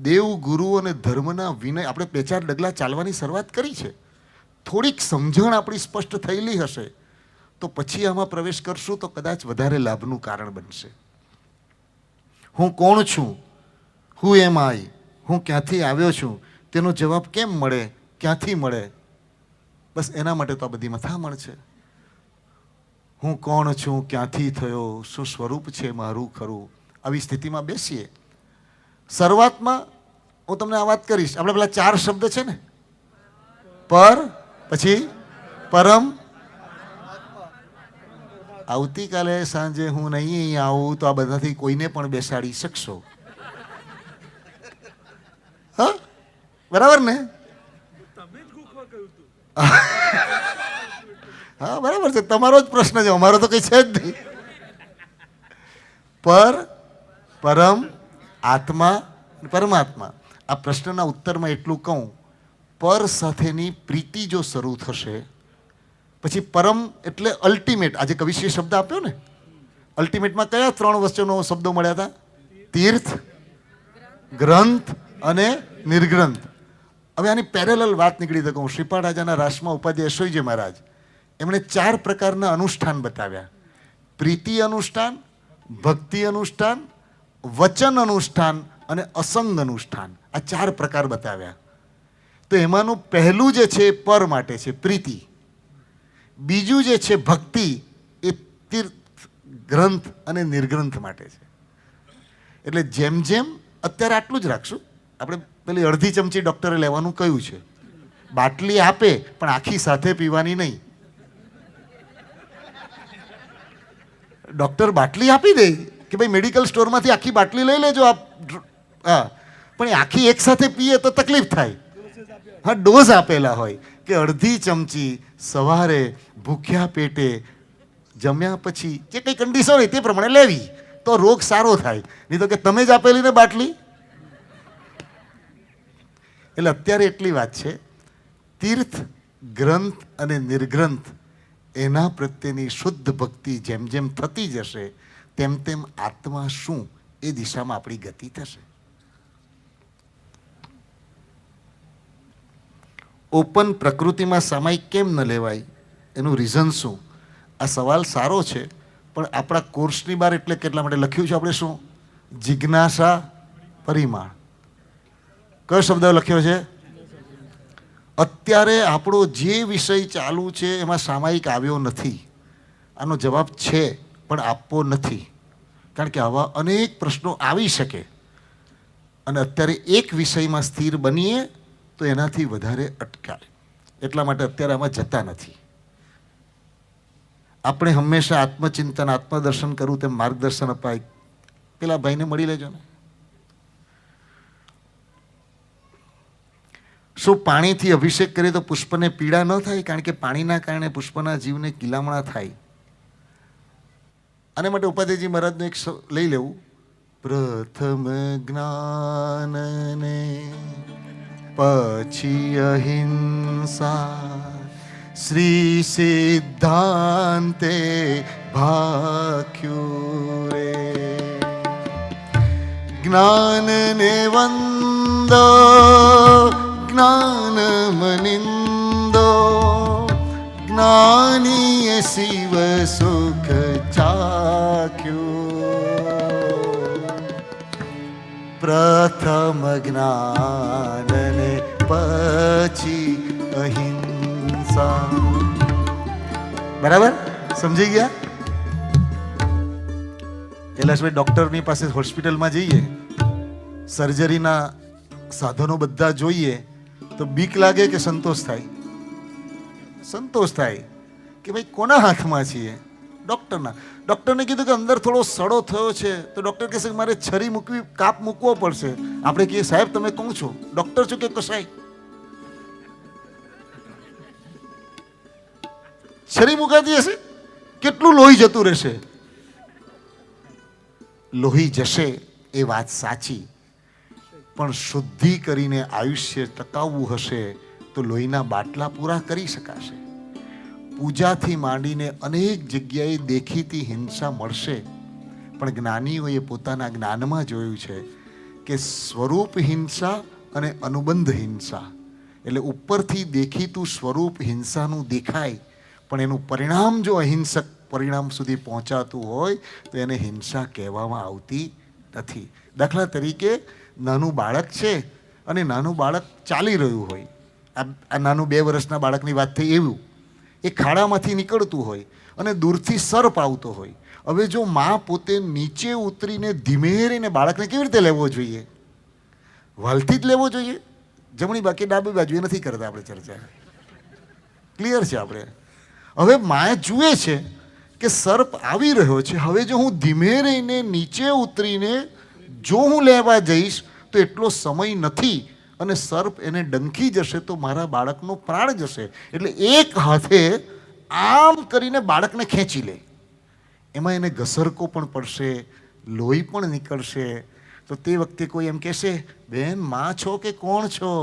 દેવ ગુરુ અને ધર્મના વિનય, આપણે 2-4 ડગલા ચાલવાની શરૂઆત કરી છે, થોડીક સમજણ આપણી સ્પષ્ટ થયેલી હશે તો પછી આમાં પ્રવેશ કરશું તો કદાચ વધારે લાભનું કારણ બનશે. હું કોણ છું, હું એમ આઈ, હું ક્યાંથી આવ્યો છું, તેનો જવાબ કેમ મળે, ક્યાંથી મળે, બસ એના માટે તો આ બધી મથામણ છે. હું કોણ છું, ક્યાંથી થયો, શું સ્વરૂપ છે મારું ખરું, આવી સ્થિતિમાં બેસીએ. શરૂઆતમાં હું તમને આ વાત કરીશ. આપણે પેલા 4 શબ્દ છે ને, પર, પછી પરમ. આવતીકાલે સાંજે હું નહીં અહીંયા આવું તો આ બધાથી કોઈને પણ બેસાડી શકશો. હા, બરાબર ને? હા, બરાબર છે. તમારો જ પ્રશ્ન છે, અમારો તો કઈ છે જ નહીં. પર, પરમ, આત્મા, પરમાત્મા. આ પ્રશ્નના ઉત્તરમાં એટલું કહું, પર સાથેની પ્રીતિ જો શરૂ થશે, પછી પરમ એટલે અલ્ટિમેટ. આજે કવિશ્રીએ શબ્દ આપ્યો ને, અલ્ટિમેટમાં કયા 3 વચનો શબ્દો મળ્યા હતા? તીર્થ, ગ્રંથ અને નિર્ગ્રંથ. હવે આની પેરેલલ વાત નીકળી તો કહું. શ્રીપાદ રાજાના રાસમાં ઉપાધ્યાય યશોઈજી મહારાજ એમણે 4 પ્રકારના અનુષ્ઠાન બતાવ્યા. પ્રીતિ અનુષ્ઠાન, ભક્તિ અનુષ્ઠાન, વચન અનુષ્ઠાન અને અસંગ અનુષ્ઠાન. આ 4 પ્રકાર બતાવ્યા. તો એમાંનું પહેલું જે છે એ પર માટે છે, પ્રીતિ. બીજું જે છે ભક્તિ, એ તીર્થ, ગ્રંથ અને નિર્ગ્રંથ માટે છે. એટલે જેમ જેમ, અત્યારે આટલું જ રાખશું. આપણે પેલી અડધી ચમચી ડૉક્ટરે લેવાનું કહ્યું છે. બાટલી આપે પણ આખી સાથે પીવાની નહીં. ડૉક્ટર બાટલી આપી દે કે ભાઈ મેડિકલ સ્ટોરમાંથી આખી બાટલી લઈ લેજો આપ. હા, પણ એ આખી એકસાથે પીએ તો તકલીફ થાય. હા, ડોઝ આપેલા હોય કે અડધી ચમચી સવારે ભૂખ્યા પેટે જમ્યા પછી જે કંઈ કન્ડિશન હોય તે પ્રમાણે લેવી તો રોગ સારો થાય. નહીં તો કે તમે જ આપેલી ને બાટલી. એટલે અત્યારે એટલી વાત છે, તીર્થ, ગ્રંથ અને નિર્ગ્રંથ એના પ્રત્યેની શુદ્ધ ભક્તિ જેમ જેમ થતી જશે તેમ તેમ આત્મા શું એ દિશામાં આપણી ગતિ થશે. ઓપન પ્રકૃતિમાં સામાયિક કેમ ન લેવાય એનું રીઝન શું? આ સવાલ સારો છે, પણ આપણા કોર્સની બહાર એટલે કેટલા માટે લખ્યું છે આપણે શું? જિજ્ઞાસા પરિમાણ. કયો શબ્દ લખ્યો છે? અત્યારે આપણો જે વિષય ચાલુ છે એમાં સામાયિક આવ્યો નથી. આનો જવાબ છે પણ આપવો નથી, કારણ કે આવા અનેક પ્રશ્નો આવી શકે અને અત્યારે એક વિષયમાં સ્થિર બનીએ તો એનાથી વધારે અટકાય. એટલા માટે અત્યારે આમાં જતા નથી. આપણે હંમેશા આત્મચિંતન, આત્મદર્શન કરવું તેમ માર્ગદર્શન અપાય. પેલા ભાઈને મળી લેજો ને. શું પાણીથી અભિષેક કરીએ તો પુષ્પને પીડા ન થાય? કારણ કે પાણીના કારણે પુષ્પના જીવને કિલામણા થાય. આને માટે ઉપાધ્યાયજી મહારાજનું એક લઈ લેવું. પ્રથમ જ્ઞાનને પછી અહિંસા, શ્રી સિદ્ધાંતે ભાખ્યું રે. જ્ઞાનને વંદો જ્ઞાન મનિંદો, જ્ઞાનીય શિવ સુખ ચાખ્યું. પ્રથમ જ્ઞાનને પછી અહિંસા. બરાબર સમજી ગયા? કૈલાશભાઈ, ડૉક્ટરની પાસે હોસ્પિટલમાં જઈએ, સર્જરીના સાધનો બધા જોઈએ તો બીક લાગે કે સંતોષ થાય? સંતોષ થાય કે ભાઈ કોના હાથમાં છીએ? ડૉક્ટરના. ડૉક્ટરને કીધું કે અંદર થોડો સડો થયો છે તો ડૉક્ટર કહેશે કે મારે છરી મૂકવી, કાપ મૂકવો પડશે. આપણે કહીએ સાહેબ તમે કોણ છો? ડૉક્ટર છો કે કસાઈ? છરી મુકાતી હશે, કેટલું લોહી જતું રહેશે? લોહી જશે એ વાત સાચી, પણ શુદ્ધિ કરીને આયુષ્ય ટકાવવું હશે તો લોહીના બાટલા પૂરા કરી શકાશે. પૂજાથી માંડીને અનેક જગ્યાએ દેખીતી હિંસા મળશે, પણ જ્ઞાનીઓએ પોતાના જ્ઞાનમાં જોયું છે કે સ્વરૂપ હિંસા અને અનુબંધ હિંસા. એટલે ઉપરથી દેખીતું સ્વરૂપ હિંસાનું દેખાય, પણ એનું પરિણામ જો અહિંસક પરિણામ સુધી પહોંચાતું હોય તો એને હિંસા કહેવામાં આવતી નથી. દાખલા તરીકે નાનું બાળક છે અને નાનું બાળક ચાલી રહ્યું હોય, આ નાનું 2 વર્ષના બાળકની વાત થઈ, એવું એ ખાડામાંથી નીકળતું હોય અને દૂરથી સર્પ આવતો હોય. હવે જો માં પોતે નીચે ઉતરીને ધીમે રહીને બાળકને કેવી રીતે લેવો જોઈએ? વાલથી જ લેવો જોઈએ, જમણી બાકી ડાબી બાજુ એ નથી કરતા આપણે ચર્ચા. ક્લિયર છે આપણે? હવે માએ જુએ છે કે સર્પ આવી રહ્યો છે, હવે જો હું ધીમે રહીને નીચે ઉતરીને જો હું લેવા જઈશ તો એટલો સમય નથી અને સર્પ એને ડંખી જશે તો મારા બાળકનો પ્રાણ જશે. એટલે એક હાથે આમ કરીને બાળકને ખેંચી લે, એમાં એને ઘસરકો પણ પડશે, લોહી પણ નીકળશે. તો તે વખતે કોઈ એમ કહેશે, બેન માં છો કે કોણ છો?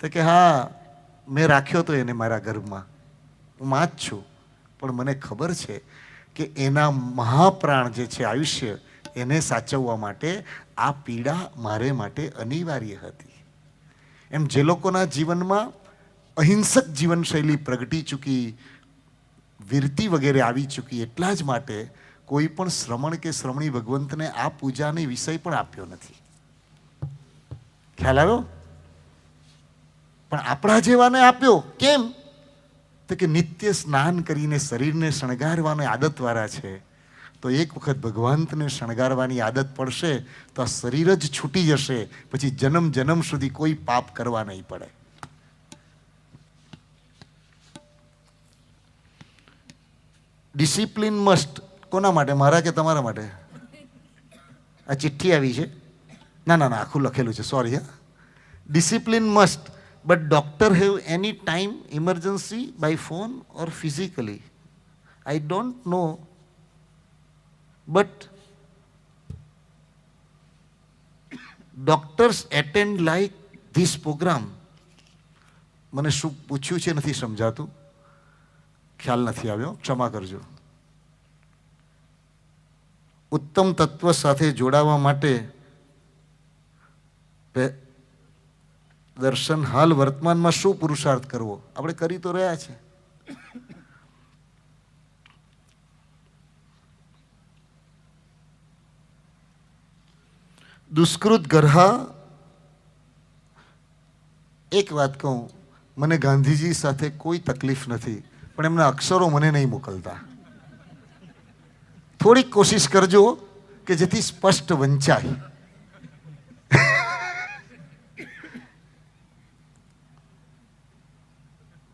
તો કે હા, મેં રાખ્યો તો એને મારા ગર્ભમાં, હું માં જ છું, પણ મને ખબર છે કે એના મહાપ્રાણ જે છે આયુષ્ય, એને સાચવવા માટે આ પીડા મારે માટે અનિવાર્ય હતી. એમ જે લોકોના જીવનમાં અહિંસક જીવનશૈલી પ્રગટી ચૂકી, વીરતી વગેરે આવી ચૂકી, એટલા જ માટે કોઈ પણ શ્રમણ કે શ્રમણી ભગવંતને આ પૂજાની વિષય પણ આપ્યો નથી. ખ્યાલ આવ્યો? પણ આપણા જેવાને આપ્યો. કેમ? તો કે નિત્ય સ્નાન કરીને શરીરને શણગારવાની આદતવાળા છે, તો એક વખત ભગવંતને શણગારવાની આદત પડશે તો આ શરીર જ છૂટી જશે, પછી જન્મ જન્મ સુધી કોઈ પાપ કરવા નહીં પડે. Discipline must. કોના માટે? મારા કે તમારા માટે? આ ચિઠ્ઠી આવી છે. ના ના ના, આખું લખેલું છે, સોરી. હા, discipline must, but doctor have any time emergency by phone or physically? I don't know, but doctors attend like this program. મને શું પૂછ્યું છે નથી સમજાતું, ખ્યાલ નથી આવ્યો, ક્ષમા કરજો. ઉત્તમ તત્વ સાથે જોડાવા માટે દર્શન હાલ વર્તમાનમાં શું પુરુષાર્થ કરવો? આપણે કરી તો રહ્યા છે. દુષ્કૃત ગરહા. એક વાત કહું, મને ગાંધીજી સાથે કોઈ તકલીફ નથી, પણ એમના અક્ષરો મને નહીં મોકલતા. થોડીક કોશિશ કરજો કે જેથી સ્પષ્ટ વંચાય.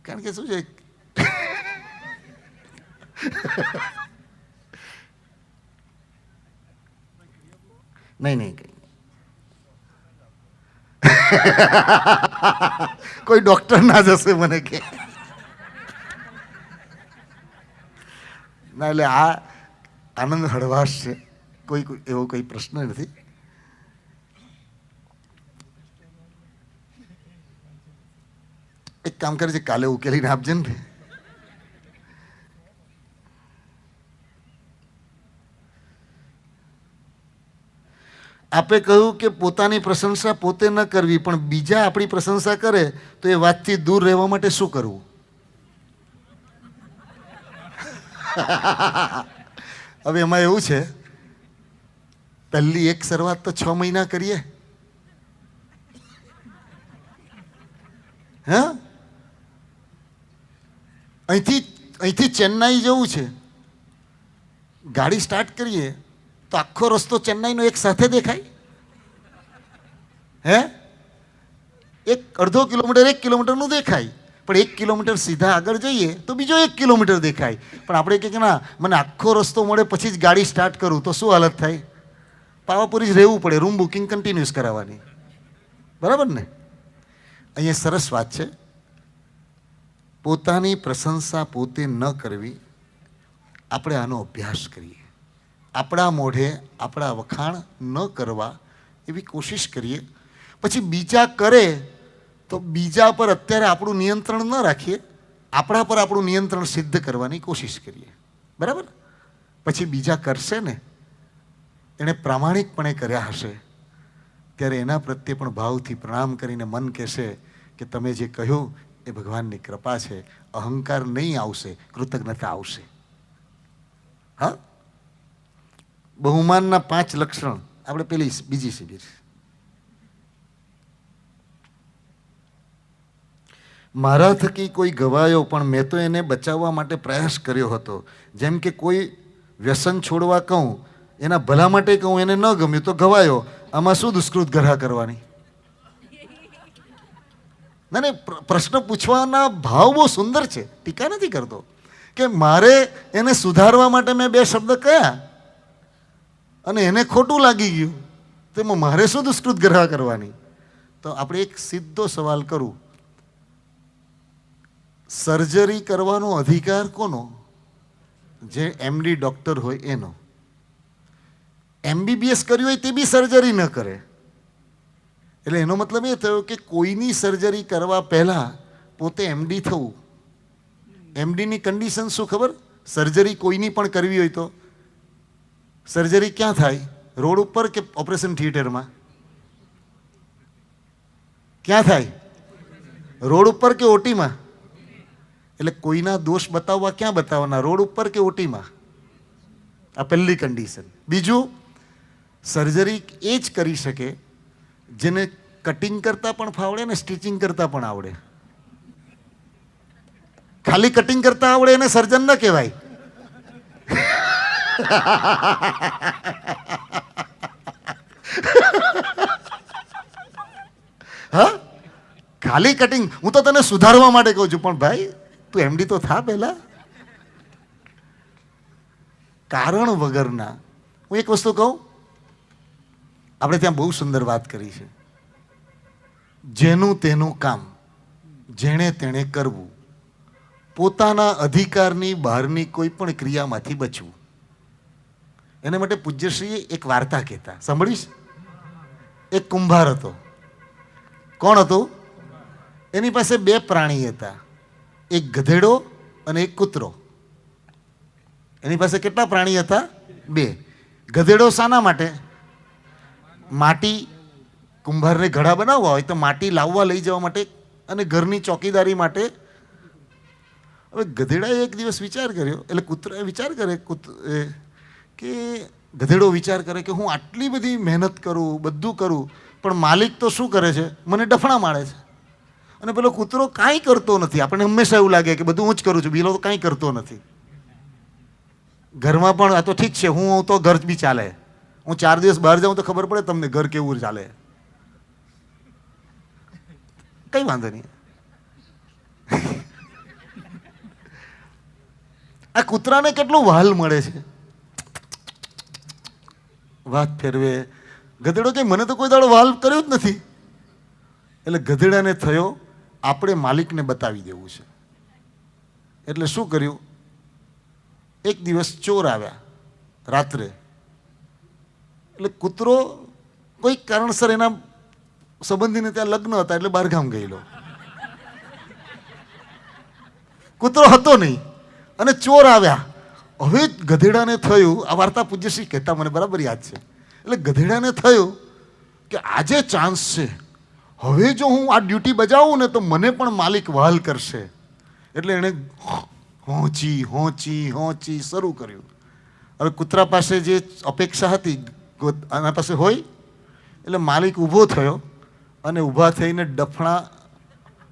કારણ કે શું છે, નહીં નહીં કઈ કોઈ ડોક્ટર ના જશે મને કે ના. એટલે આ આનંદ હળવાશ છે, કોઈ એવો કોઈ પ્રશ્ન નથી. એક કામ કરે છે, કાલે ઉકેલીને આપજે ને. આપે કહ્યું કે પોતાની પ્રશંસા પોતે ન કરવી, પણ બીજા આપણી પ્રશંસા કરે તો એ વાતથી દૂર રહેવા માટે શું કરવું? હવે એમાં એવું છે, પહેલી એક શરૂઆત તો 6 મહિના કરીએ. હા, અહીંથી ચેન્નાઈ જવું છે, ગાડી સ્ટાર્ટ કરીએ તો આખો રસ્તો ચેન્નાઈનો એક સાથે દેખાય? હે, એક અડધો કિલોમીટર 1 કિલોમીટરનું દેખાય, પણ 1 કિલોમીટર સીધા આગળ જઈએ તો બીજો 1 કિલોમીટર દેખાય. પણ આપણે કે ના, મને આખો રસ્તો મળે પછી જ ગાડી સ્ટાર્ટ કરું તો શું હાલત થાય? પાવાપુરી જ રહેવું પડે, રૂમ બુકિંગ કન્ટિન્યુઅસ કરાવવાની. બરાબર ને? અહીંયા સરસ વાત છે, પોતાની પ્રશંસા પોતે ન કરવી. આપણે આનો અભ્યાસ કરીએ, આપણા મોઢે આપણા વખાણ ન કરવા એવી કોશિશ કરીએ. પછી બીજા કરે તો બીજા પર અત્યારે આપણું નિયંત્રણ ન રાખીએ, આપણા પર આપણું નિયંત્રણ સિદ્ધ કરવાની કોશિશ કરીએ. બરાબર? પછી બીજા કરશે ને એણે પ્રામાણિકપણે કર્યા હશે, ત્યારે એના પ્રત્યે પણ ભાવથી પ્રણામ કરીને મન કહેશે કે તમે જે કહ્યું એ ભગવાનની કૃપા છે. અહંકાર નહીં આવશે, કૃતજ્ઞતા આવશે. હા, બહુમાનના 5 લક્ષણ આપણે બીજી શિબિર. મારા થકી કોઈ ગવાયો પણ મેં તો એને બચાવવા માટે પ્રયાસ કર્યો હતો. જેમ કે કોઈ વ્યસન છોડવા કહું, એના ભલા માટે કહું, એને ન ગમ્યું તો ગવાયો. આમાં શું દુષ્કૃત ગ્રહ કરવાની? ના નહીં, પ્રશ્ન પૂછવાના ભાવ બહુ સુંદર છે, ટીકા નથી કરતો. કે મારે એને સુધારવા માટે મેં 2 શબ્દ કહ્યા અને એને ખોટું લાગી ગયું, તેમાં મારે શું દુષ્કૃત ગ્રહ કરવાની? તો આપણે એક સીધો સવાલ કરું, સર્જરી કરવાનો અધિકાર કોનો? જે MD ડૉક્ટર હોય એનો. MBBS કર્યું હોય તે બી સર્જરી ન કરે. એટલે એનો મતલબ એ થયો કે કોઈની સર્જરી કરવા પહેલાં પોતે MD થવું. MDની કન્ડિશન શું ખબર? સર્જરી કોઈની પણ કરવી હોય તો સર્જરી ક્યાં થાય? રોડ ઉપર કે ઓપરેશન થિયેટરમાં? ક્યાં થાય? રોડ ઉપર કે ઓટીમાં? એટલે કોઈના દોષ બતાવવા ક્યાં બતાવવાના? રોડ ઉપર કે ઓટીમાં? આ પહેલી કન્ડિશન. બીજું, સર્જરી એ જ કરી શકે જેને કટિંગ કરતા પણ ફાવડે ને સ્ટિચિંગ કરતા પણ આવડે. ખાલી કટિંગ કરતા આવડે એને સર્જન ન કહેવાય. હા, ખાલી કટિંગ. હું તો તને સુધારવા માટે કહું છું, પણ ભાઈ તું MD તો થા પહેલા. કારણ વગરના. હું એક વસ્તુ કહું, આપણે ત્યાં બહુ સુંદર વાત કરી છે. જેનું તેનું કામ જેણે તેણે કરવું, પોતાના અધિકારની બહારની કોઈ પણ ક્રિયામાંથી બચવું. એને માટે પૂજ્યશ્રીએ એક વાર્તા કહેતા, સાંભળીશ? એક કુંભાર હતો. કોણ હતું? એની પાસે 2 પ્રાણી હતા, એક ગધેડો અને એક કૂતરો. એની પાસે કેટલા પ્રાણી હતા? 2. ગધેડો શાના માટે? માટી, કુંભારને ઘડા બનાવવા હોય તો માટી લાવવા લઈ જવા માટે અને ઘરની ચોકીદારી માટે. હવે ગધેડાએ એક દિવસ વિચાર કર્યો, એટલે કૂતરાએ વિચાર કરે કે ગધેડો વિચાર કરે કે હું આટલી બધી મહેનત કરું, બધું કરું, પણ માલિક તો શું કરે છે? મને ડફણા મારે છે. અને પેલો કૂતરો કાંઈ કરતો નથી. આપણને હંમેશા એવું લાગે કે બધું હું જ કરું છું, બીલો તો કાંઈ કરતો નથી. ઘરમાં પણ આ તો ઠીક છે, હું તો ઘર બી ચાલે. હું 4 દિવસ બહાર જાઉં તો ખબર પડે તમને ઘર કેવું ચાલે. કઈ વાંધો નહીં. આ કૂતરાને કેટલું વહાલ મળે છે, વાત ફેરવે. ગધેડો કે મને તો કોઈ દાડો વહાલ કર્યો જ નથી. એટલે ગધેડાને થયો આપણે માલિકને બતાવી દેવું છે. એટલે શું કર્યું? એક દિવસ ચોર આવ્યા રાત્રે. એટલે કૂતરો કોઈ કારણસર એના સંબંધીને ત્યાં લગ્ન હતા એટલે બહારગામ ગયેલો. કૂતરો હતો નહીં અને ચોર આવ્યા. હવે ગધેડાને થયું, આ વાર્તા પૂજ્યશ્રી કહેતા મને બરાબર યાદ છે. એટલે ગધેડાને થયું કે આજે ચાન્સ છે, હવે જો હું આ ડ્યુટી બજાવું ને તો મને પણ માલિક વહાલ કરશે. એટલે એણે હોંચી શરૂ કર્યું. હવે કૂતરા પાસે જે અપેક્ષા હતી આના પાસે હોય. એટલે માલિક ઊભો થયો અને ઊભા થઈને ડફણા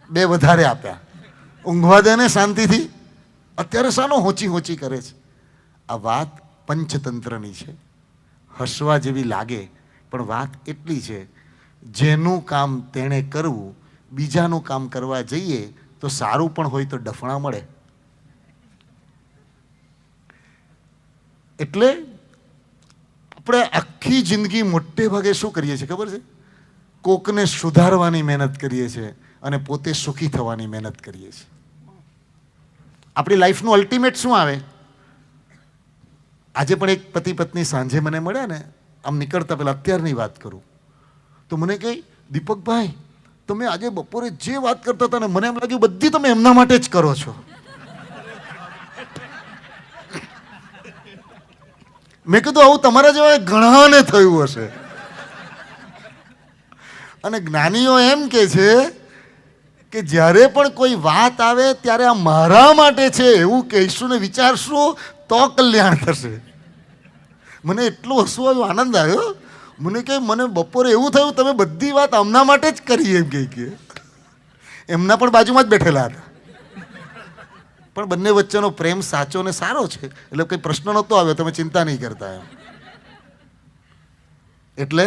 2 વધારે આપ્યા. ઊંઘવા દે ને શાંતિથી, અત્યારે શાનો હોંચી કરે છે? આ વાત પંચતંત્રની છે, હસવા જેવી લાગે, પણ વાત એટલી છે, જેનું કામ તેણે કરવું, બીજાનું કામ કરવા જઈએ તો સારું પણ હોય તો ડફણા મળે. એટલે આપણે આખી જિંદગી મોટે ભાગે શું કરીએ છીએ ખબર છે? કોકને સુધારવાની મહેનત કરીએ છીએ અને પોતે સુખી થવાની મહેનત કરીએ છીએ. આપણી લાઈફનું અલ્ટિમેટ શું આવે? આજે પણ એક પતિ પત્ની સાંજે મને મળ્યા ને, આમ નીકળતા પહેલાં અત્યારની વાત કરું તો મને કહે, દીપકભાઈ તમે આજે બપોરે જે વાત કરતા હતા ને મને એમ લાગ્યું બધી તમે એમના માટે જ કરો છો. મેં કીધું આવું તમારા જેવા ઘણાને થયું હશે. અને જ્ઞાનીઓ એમ કે છે કે જ્યારે પણ કોઈ વાત આવે ત્યારે આ મારા માટે છે એવું કહીશું ને વિચારશું તો કલ્યાણ થશે. મને એટલું હસવું આવ્યું, આનંદ આવ્યો. મને કે મને બપોરે એવું થયું તમે બધી વાત આમના માટે જ કરી એમ કે એમના પણ બાજુમાં જ બેઠેલા હતા. પણ બંને વચ્ચેનો પ્રેમ સાચો ને સારો છે એટલે કંઈ પ્રશ્ન નહોતો આવ્યો, તમે ચિંતા નહીં કરતા એમ. એટલે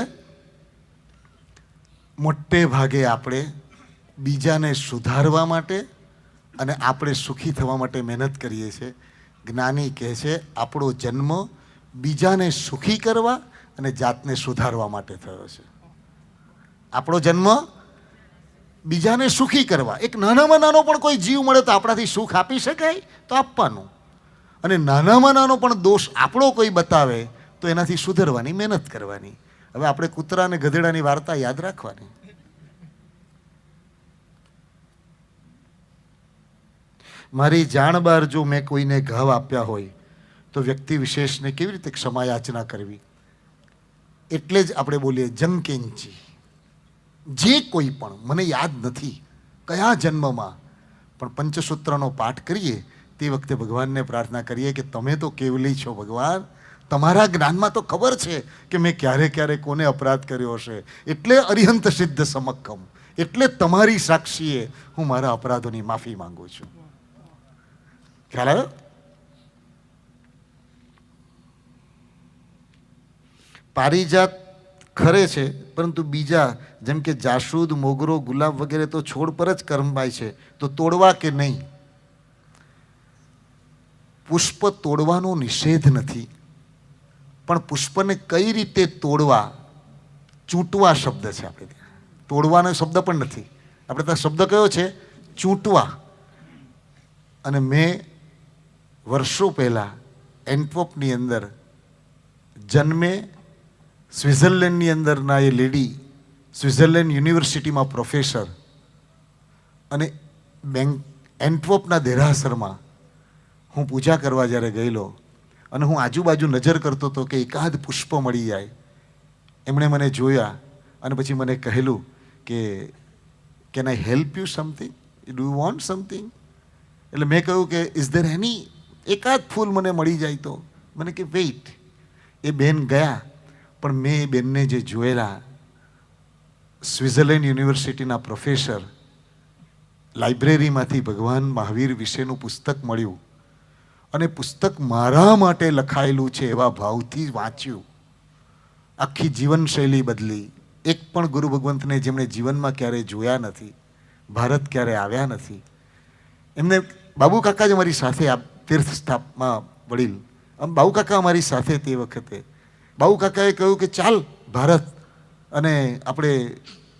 મોટે ભાગે આપણે બીજાને સુધારવા માટે અને આપણે સુખી થવા માટે મહેનત કરીએ છીએ. જ્ઞાની કહે છે આપણો જન્મ બીજાને સુખી કરવા અને જાતને સુધારવા માટે થયો છે. આપણો જન્મ બીજાને સુખી કરવા. એક નાનામાં નાનો પણ કોઈ જીવ મળે તો આપણાથી સુખ આપી શકાય તો આપવાનું, અને નાનામાં નાનો પણ દોષ આપણો કોઈ બતાવે તો એનાથી સુધરવાની મહેનત કરવાની. હવે આપણે કૂતરા અને ગધેડાની વાર્તા યાદ રાખવાની. મારી જાણ બહાર જો મેં કોઈને ઘાવ આપ્યા હોય તો વ્યક્તિ વિશેષને કેવી રીતે ક્ષમા યાચના કરવી, એટલે જ આપણે બોલીએ જંકેંચી. જે કોઈ પણ, મને યાદ નથી કયા જન્મમાં, પણ પંચસૂત્રનો પાઠ કરીએ તે વખતે ભગવાનને પ્રાર્થના કરીએ કે તમે તો કેવલી છો ભગવાન, તમારા જ્ઞાનમાં તો ખબર છે કે મેં ક્યારે ક્યારે કોને અપરાધ કર્યો હશે, એટલે અરિહંત સિદ્ધ સમક્કમ, એટલે તમારી સાક્ષીએ હું મારા અપરાધોની માફી માંગુ છું. ખ્યાલ આવ્યો? પારિજાત ખરે છે પરંતુ બીજા જેમ કે જાસૂદ, મોગરો, ગુલાબ વગેરે તો છોડ પર જ કરમાય છે, તો તોડવા કે નહીં? પુષ્પ તોડવાનો નિષેધ નથી, પણ પુષ્પને કઈ રીતે તોડવા, ચૂંટવા શબ્દ છે આપણે ત્યાં. તોડવાનો શબ્દ પણ નથી, આપણે ત્યાં શબ્દ કયો છે? ચૂંટવા. અને મેં વર્ષો પહેલાં એન્ટવર્પની અંદર જન્મે સ્વિટ્ઝરલેન્ડની અંદરના એ લેડી, સ્વિટ્ઝરલેન્ડ યુનિવર્સિટીમાં પ્રોફેસર, અને એન્ટવર્પના દેરાસરમાં હું પૂજા કરવા જ્યારે ગયેલો અને હું આજુબાજુ નજર કરતો હતો કે એકાદ પુષ્પ મળી જાય. એમણે મને જોયા અને પછી મને કહેલું કે can I help you something, do you want something? એટલે મેં કહ્યું કે ઇઝ ધેર એની, એકાદ ફૂલ મને મળી જાય તો. મને કે વેઇટ. એ બેન ગયા, પણ મેં એ બેનને જે જોયેલા, સ્વિટ્ઝરલેન્ડ યુનિવર્સિટીના પ્રોફેસર, લાઇબ્રેરીમાંથી ભગવાન મહાવીર વિશેનું પુસ્તક મળ્યું અને પુસ્તક મારા માટે લખાયેલું છે એવા ભાવથી વાંચ્યું, આખી જીવનશૈલી બદલી. એક પણ ગુરુ ભગવંતને જેમણે જીવનમાં ક્યારેય જોયા નથી, ભારત ક્યારે આવ્યા નથી, એમને બાબુ કાકા જ અમારી સાથે આ તીર્થસ્થાપમાં વડીલ, બાબુ કાકા અમારી સાથે તે વખતે બાબુ કાકાએ કહ્યું કે ચાલ ભારત અને આપણે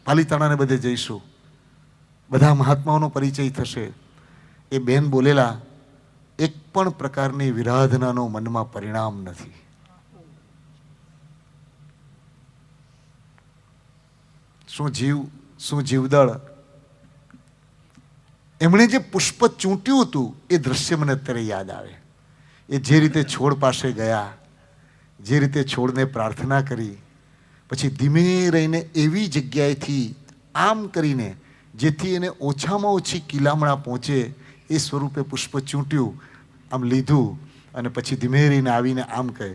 પાલીતાણાને બધે જઈશું, બધા મહાત્માઓનો પરિચય થશે. એ બેન બોલેલા એક પણ પ્રકારની વિરાધનાનો મનમાં પરિણામ નથી. શું જીવ, શું જીવદળ. એમણે જે પુષ્પ ચૂંટ્યું હતું એ દ્રશ્ય મને અત્યારે યાદ આવે. એ જે રીતે છોડ પાસે ગયા, જે રીતે છોડને પ્રાર્થના કરી, પછી ધીમે રહીને એવી જગ્યાએથી આમ કરીને જેથી એને ઓછામાં ઓછી કિલામણા પહોંચે એ સ્વરૂપે પુષ્પ ચૂંટ્યું, આમ લીધું અને પછી ધીમે રહીને આવીને આમ કહે.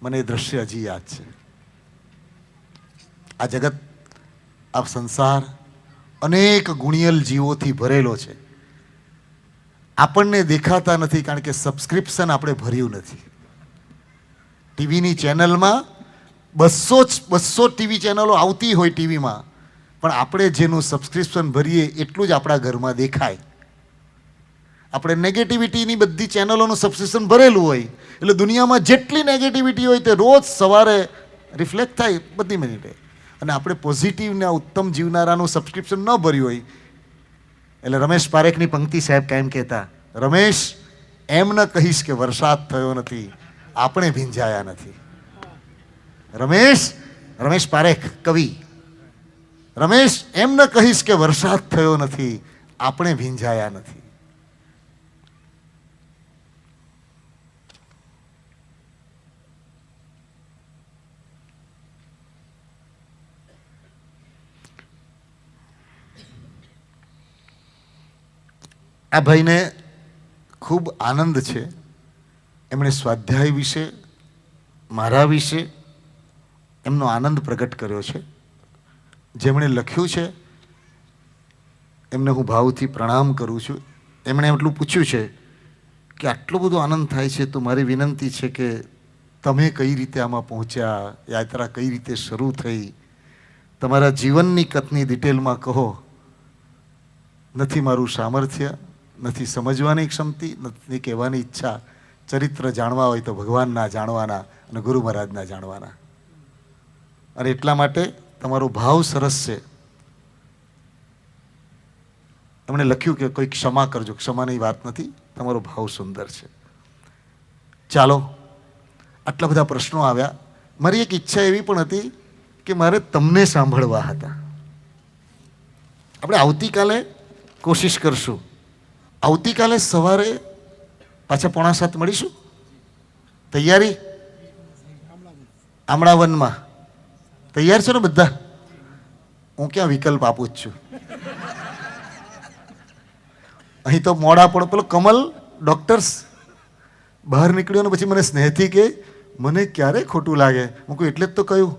મને એ દ્રશ્ય હજી યાદ છે. આ જગત, આ સંસાર અનેક ગુણિયલ જીવોથી ભરેલો છે. આપણને દેખાતા નથી કારણ કે સબસ્ક્રિપ્શન આપણે ભર્યું નથી. ટીવીની ચેનલમાં 200 ટીવી ચેનલો આવતી હોય ટીવીમાં, પણ આપણે જેનું સબસ્ક્રિપ્શન ભરીએ એટલું જ આપણા ઘરમાં દેખાય. આપણે નેગેટિવિટીની બધી ચેનલોનું સબસ્ક્રિપ્શન ભરેલું હોય એટલે દુનિયામાં જેટલી નેગેટિવિટી હોય તે રોજ સવારે રિફ્લેક્ટ થાય બધી મિનિટે. અને આપણે પોઝિટિવને ઉત્તમ જીવનારાનું સબસ્ક્રિપ્શન ન ભર્યું હોય એટલે રમેશ પારેખની પંક્તિ સાહેબ કાયમ કહેતા, રમેશ એમ ન કહીશ કે વરસાદ થયો નથી, આપણે ભીંજાયા નથી. રમેશ પારેખ કવિ, રમેશ એમ ન કહીશ કે વરસાદ થયો નથી, આપણે ભીંજાયા નથી. આ ભાઈને ખૂબ આનંદ છે. એમણે સ્વાધ્યાય વિશે, મારા વિશે એમનો આનંદ પ્રગટ કર્યો છે. જેમણે લખ્યું છે એમને હું ભાવથી પ્રણામ કરું છું. એમણે એટલું પૂછ્યું છે કે આટલો બધો આનંદ થાય છે તો મારી વિનંતી છે કે તમે કઈ રીતે આમાં પહોંચ્યા, યાત્રા કઈ રીતે શરૂ થઈ, તમારા જીવનની કથની ડિટેલમાં કહો. નથી મારું સામર્થ્ય, નથી સમજવાની ક્ષમતી, નથી કહેવાની ઈચ્છા. ચરિત્ર જાણવા હોય તો ભગવાનના જાણવાના અને ગુરુ મહારાજના જાણવાના. અને એટલા માટે તમારો ભાવ સરસ છે. એમણે લખ્યું કે કોઈ ક્ષમા કરજો. ક્ષમાની વાત નથી, તમારો ભાવ સુંદર છે. ચાલો, આટલા બધા પ્રશ્નો આવ્યા. મારી એક ઈચ્છા એવી પણ હતી કે મારે તમને સાંભળવા હતા. આપણે આવતીકાલે કોશિશ કરશું. આવતીકાલે સવારે પાછા 6:45 મળીશું. તૈયારી? આમળાવનમાં તૈયાર છો ને બધા? હું ક્યાં વિકલ્પ આપું જ છું. અહીં તો મોડા પણ પેલો કમલ ડોક્ટર્સ બહાર નીકળ્યો ને પછી મને સ્નેહથી કે મને ક્યારે ખોટું લાગે. હું કહું એટલે જ તો કહ્યું.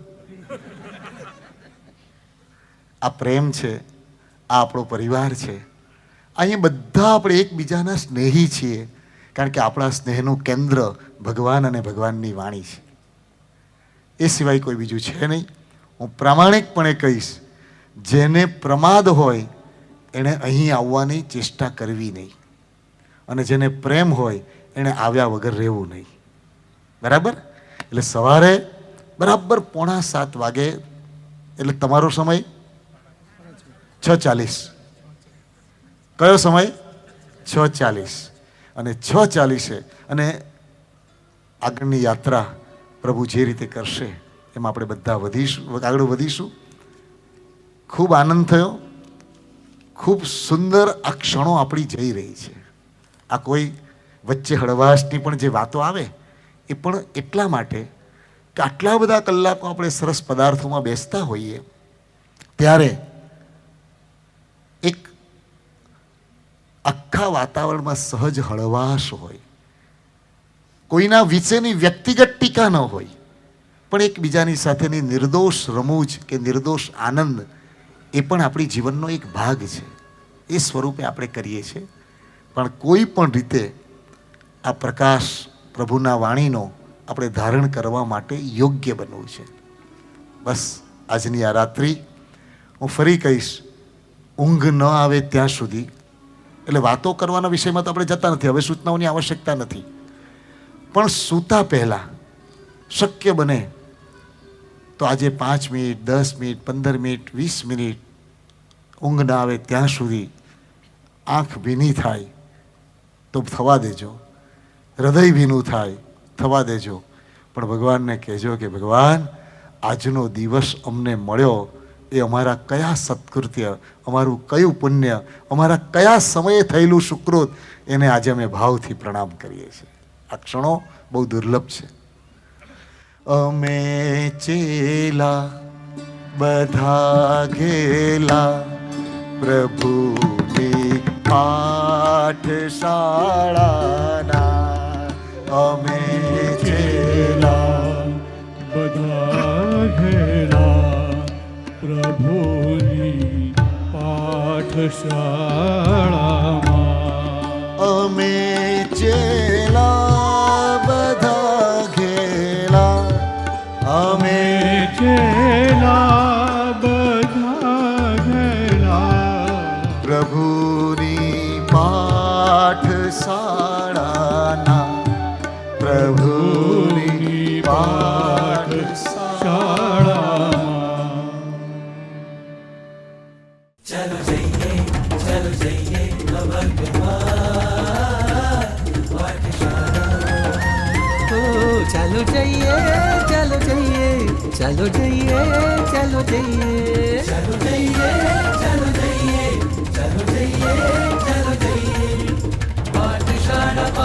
આ પ્રેમ છે, આ આપણો પરિવાર છે. અહીંયા બધા આપણે એકબીજાના સ્નેહી છીએ, કારણ કે આપણા સ્નેહનું કેન્દ્ર ભગવાન અને ભગવાનની વાણી છે. એ સિવાય કોઈ બીજું છે નહીં. હું પ્રામાણિકપણે કહીશ, જેને પ્રમાદ હોય એણે અહીં આવવાની ચેષ્ટા કરવી નહીં, અને જેને પ્રેમ હોય એણે આવ્યા વગર રહેવું નહીં. બરાબર? એટલે સવારે બરાબર 6:45 વાગે, એટલે તમારો સમય 6:40. કયો સમય? 6:40. અને 6:40 અને આગળની યાત્રા પ્રભુ જે રીતે કરશે એમાં આપણે બધા આગળ વધીશું. ખૂબ આનંદ થયો. ખૂબ સુંદર આ ક્ષણો આપણી જઈ રહી છે. આ કોઈ વચ્ચે હળવાશની પણ જે વાતો આવે એ પણ એટલા માટે કે આટલા બધા કલાકો આપણે સરસ પદાર્થોમાં બેસતા હોઈએ ત્યારે એક આખા વાતાવરણમાં સહજ હળવાશ હોય. કોઈના વિશેની વ્યક્તિગત ટીકા ન હોય, પણ એકબીજાની સાથેની નિર્દોષ રમૂજ કે નિર્દોષ આનંદ એ પણ આપણી જીવનનો એક ભાગ છે. એ સ્વરૂપે આપણે કરીએ છીએ. પણ કોઈ પણ રીતે આ પ્રકાશ પ્રભુના વાણીનો આપણે ધારણ કરવા માટે યોગ્ય બનવું છે. બસ આજની આ રાત્રિ હું ફરી કહીશ, ઊંઘ ન આવે ત્યાં સુધી, એટલે વાતો કરવાના વિષયમાં તો આપણે જતા નથી, હવે સૂચનાઓની આવશ્યકતા નથી, પણ સૂતા પહેલાં શક્ય બને તો આજે 5 મિનિટ, 10 મિનિટ, 15 મિનિટ, 20 મિનિટ ઊંઘ ના આવે ત્યાં સુધી આંખ ભીની થાય તો થવા દેજો, હૃદય ભીનું થાય થવા દેજો, પણ ભગવાનને કહેજો કે ભગવાન આજનો દિવસ અમને મળ્યો એ અમારા કયા સત્કૃત્ય, અમારું કયું પુણ્ય, અમારા કયા સમયે થયેલું સુકૃત, એને આજે અમે ભાવથી પ્રણામ કરીએ છીએ. આ ક્ષણો બહુ દુર્લભ છે. અમે ચેલા બધા ઘેલા પ્રભુની પાઠશાળાના. અમે ચેલા બધા ઘેલા પ્રભુની પાઠશાળામાં. અમે ચેલા બધા ઘેલા, અમે ચેલા બધા ઘેલા પ્રભુની પાઠશાળાના. પ્રભુની પાઠશાળામાં. ચલો જઈએ ચાલો જઈએ, ચાલો જઈએ, ચાલો જઈએ, ચાલો જઈએ, ચાલો જઈએ, ચાલો જઈએ, ચાલો જઈએ, ચાલો જઈએ પાઠશાળા.